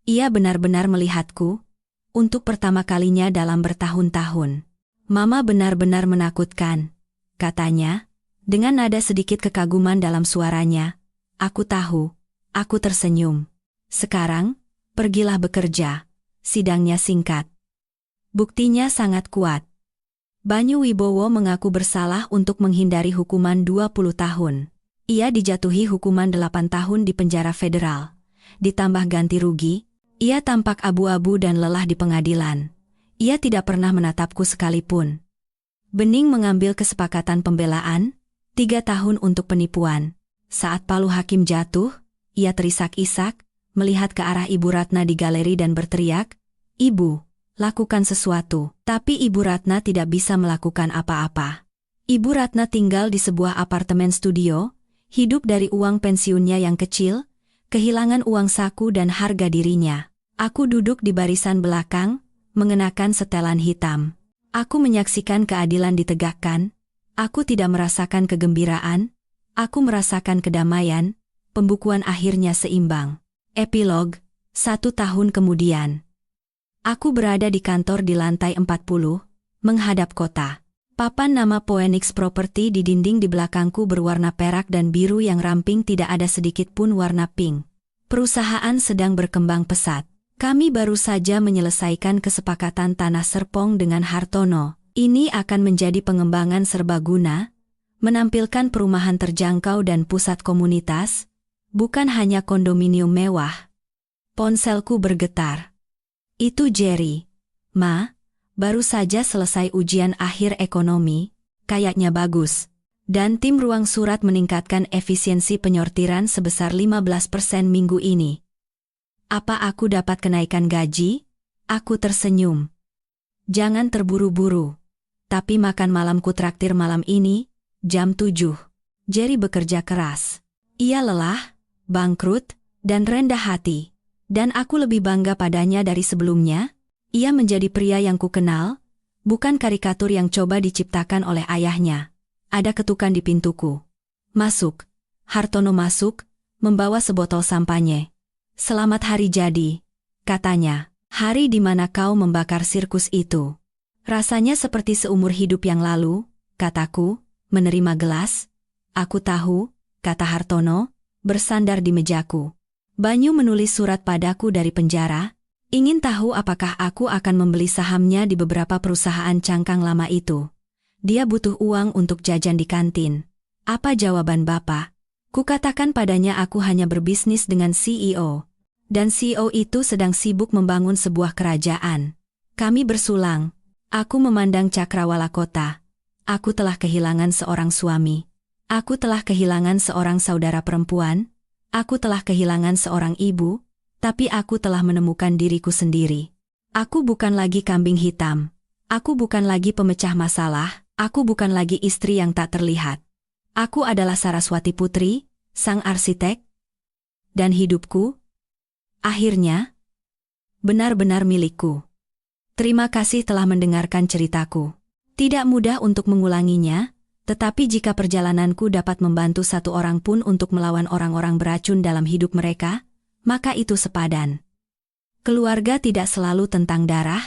Ia benar-benar melihatku. Untuk pertama kalinya dalam bertahun-tahun. Mama benar-benar menakutkan, katanya, dengan nada sedikit kekaguman dalam suaranya. Aku tahu. Aku tersenyum. Sekarang, pergilah bekerja. Sidangnya singkat. Buktinya sangat kuat. Banyu Wibowo mengaku bersalah untuk menghindari hukuman 20 tahun. Ia dijatuhi hukuman 8 tahun di penjara federal. Ditambah ganti rugi, ia tampak abu-abu dan lelah di pengadilan. Ia tidak pernah menatapku sekalipun. Bening mengambil kesepakatan pembelaan, 3 tahun untuk penipuan. Saat palu hakim jatuh, ia terisak-isak, melihat ke arah Ibu Ratna di galeri dan berteriak, "Ibu, lakukan sesuatu." Tapi Ibu Ratna tidak bisa melakukan apa-apa. Ibu Ratna tinggal di sebuah apartemen studio, hidup dari uang pensiunnya yang kecil, kehilangan uang saku dan harga dirinya. Aku duduk di barisan belakang, mengenakan setelan hitam. Aku menyaksikan keadilan ditegakkan. Aku tidak merasakan kegembiraan. Aku merasakan kedamaian. Pembukuan akhirnya seimbang. Epilog, 1 tahun kemudian. Aku berada di kantor di lantai 40, menghadap kota. Papan nama Phoenix Property di dinding di belakangku berwarna perak dan biru yang ramping, tidak ada sedikit pun warna pink. Perusahaan sedang berkembang pesat. Kami baru saja menyelesaikan kesepakatan tanah Serpong dengan Hartono. Ini akan menjadi pengembangan serbaguna, menampilkan perumahan terjangkau dan pusat komunitas, bukan hanya kondominium mewah. Ponselku bergetar. Itu Jerry. Ma, baru saja selesai ujian akhir ekonomi, kayaknya bagus. Dan tim ruang surat meningkatkan efisiensi penyortiran sebesar 15% minggu ini. Apa aku dapat kenaikan gaji? Aku tersenyum. Jangan terburu-buru. Tapi makan malamku traktir malam ini, jam 7. Jerry bekerja keras. Ia lelah, bangkrut, dan rendah hati. Dan aku lebih bangga padanya dari sebelumnya. Ia menjadi pria yang kukenal, bukan karikatur yang coba diciptakan oleh ayahnya. Ada ketukan di pintuku. Masuk. Hartono masuk, membawa sebotol sampanye. Selamat hari jadi, katanya. Hari di mana kau membakar sirkus itu. Rasanya seperti seumur hidup yang lalu, kataku, menerima gelas. Aku tahu, kata Hartono, bersandar di mejaku. Banyu menulis surat padaku dari penjara. Ingin tahu apakah aku akan membeli sahamnya di beberapa perusahaan cangkang lama itu. Dia butuh uang untuk jajan di kantin. Apa jawaban Bapak? Kukatakan padanya aku hanya berbisnis dengan CEO. Dan CEO itu sedang sibuk membangun sebuah kerajaan. Kami bersulang. Aku memandang cakrawala kota. Aku telah kehilangan seorang suami. Aku telah kehilangan seorang saudara perempuan. Aku telah kehilangan seorang ibu. Tapi aku telah menemukan diriku sendiri. Aku bukan lagi kambing hitam. Aku bukan lagi pemecah masalah. Aku bukan lagi istri yang tak terlihat. Aku adalah Saraswati Putri, sang arsitek. Dan hidupku, akhirnya, benar-benar milikku. Terima kasih telah mendengarkan ceritaku. Tidak mudah untuk mengulanginya, tetapi jika perjalananku dapat membantu satu orang pun untuk melawan orang-orang beracun dalam hidup mereka, maka itu sepadan. Keluarga tidak selalu tentang darah,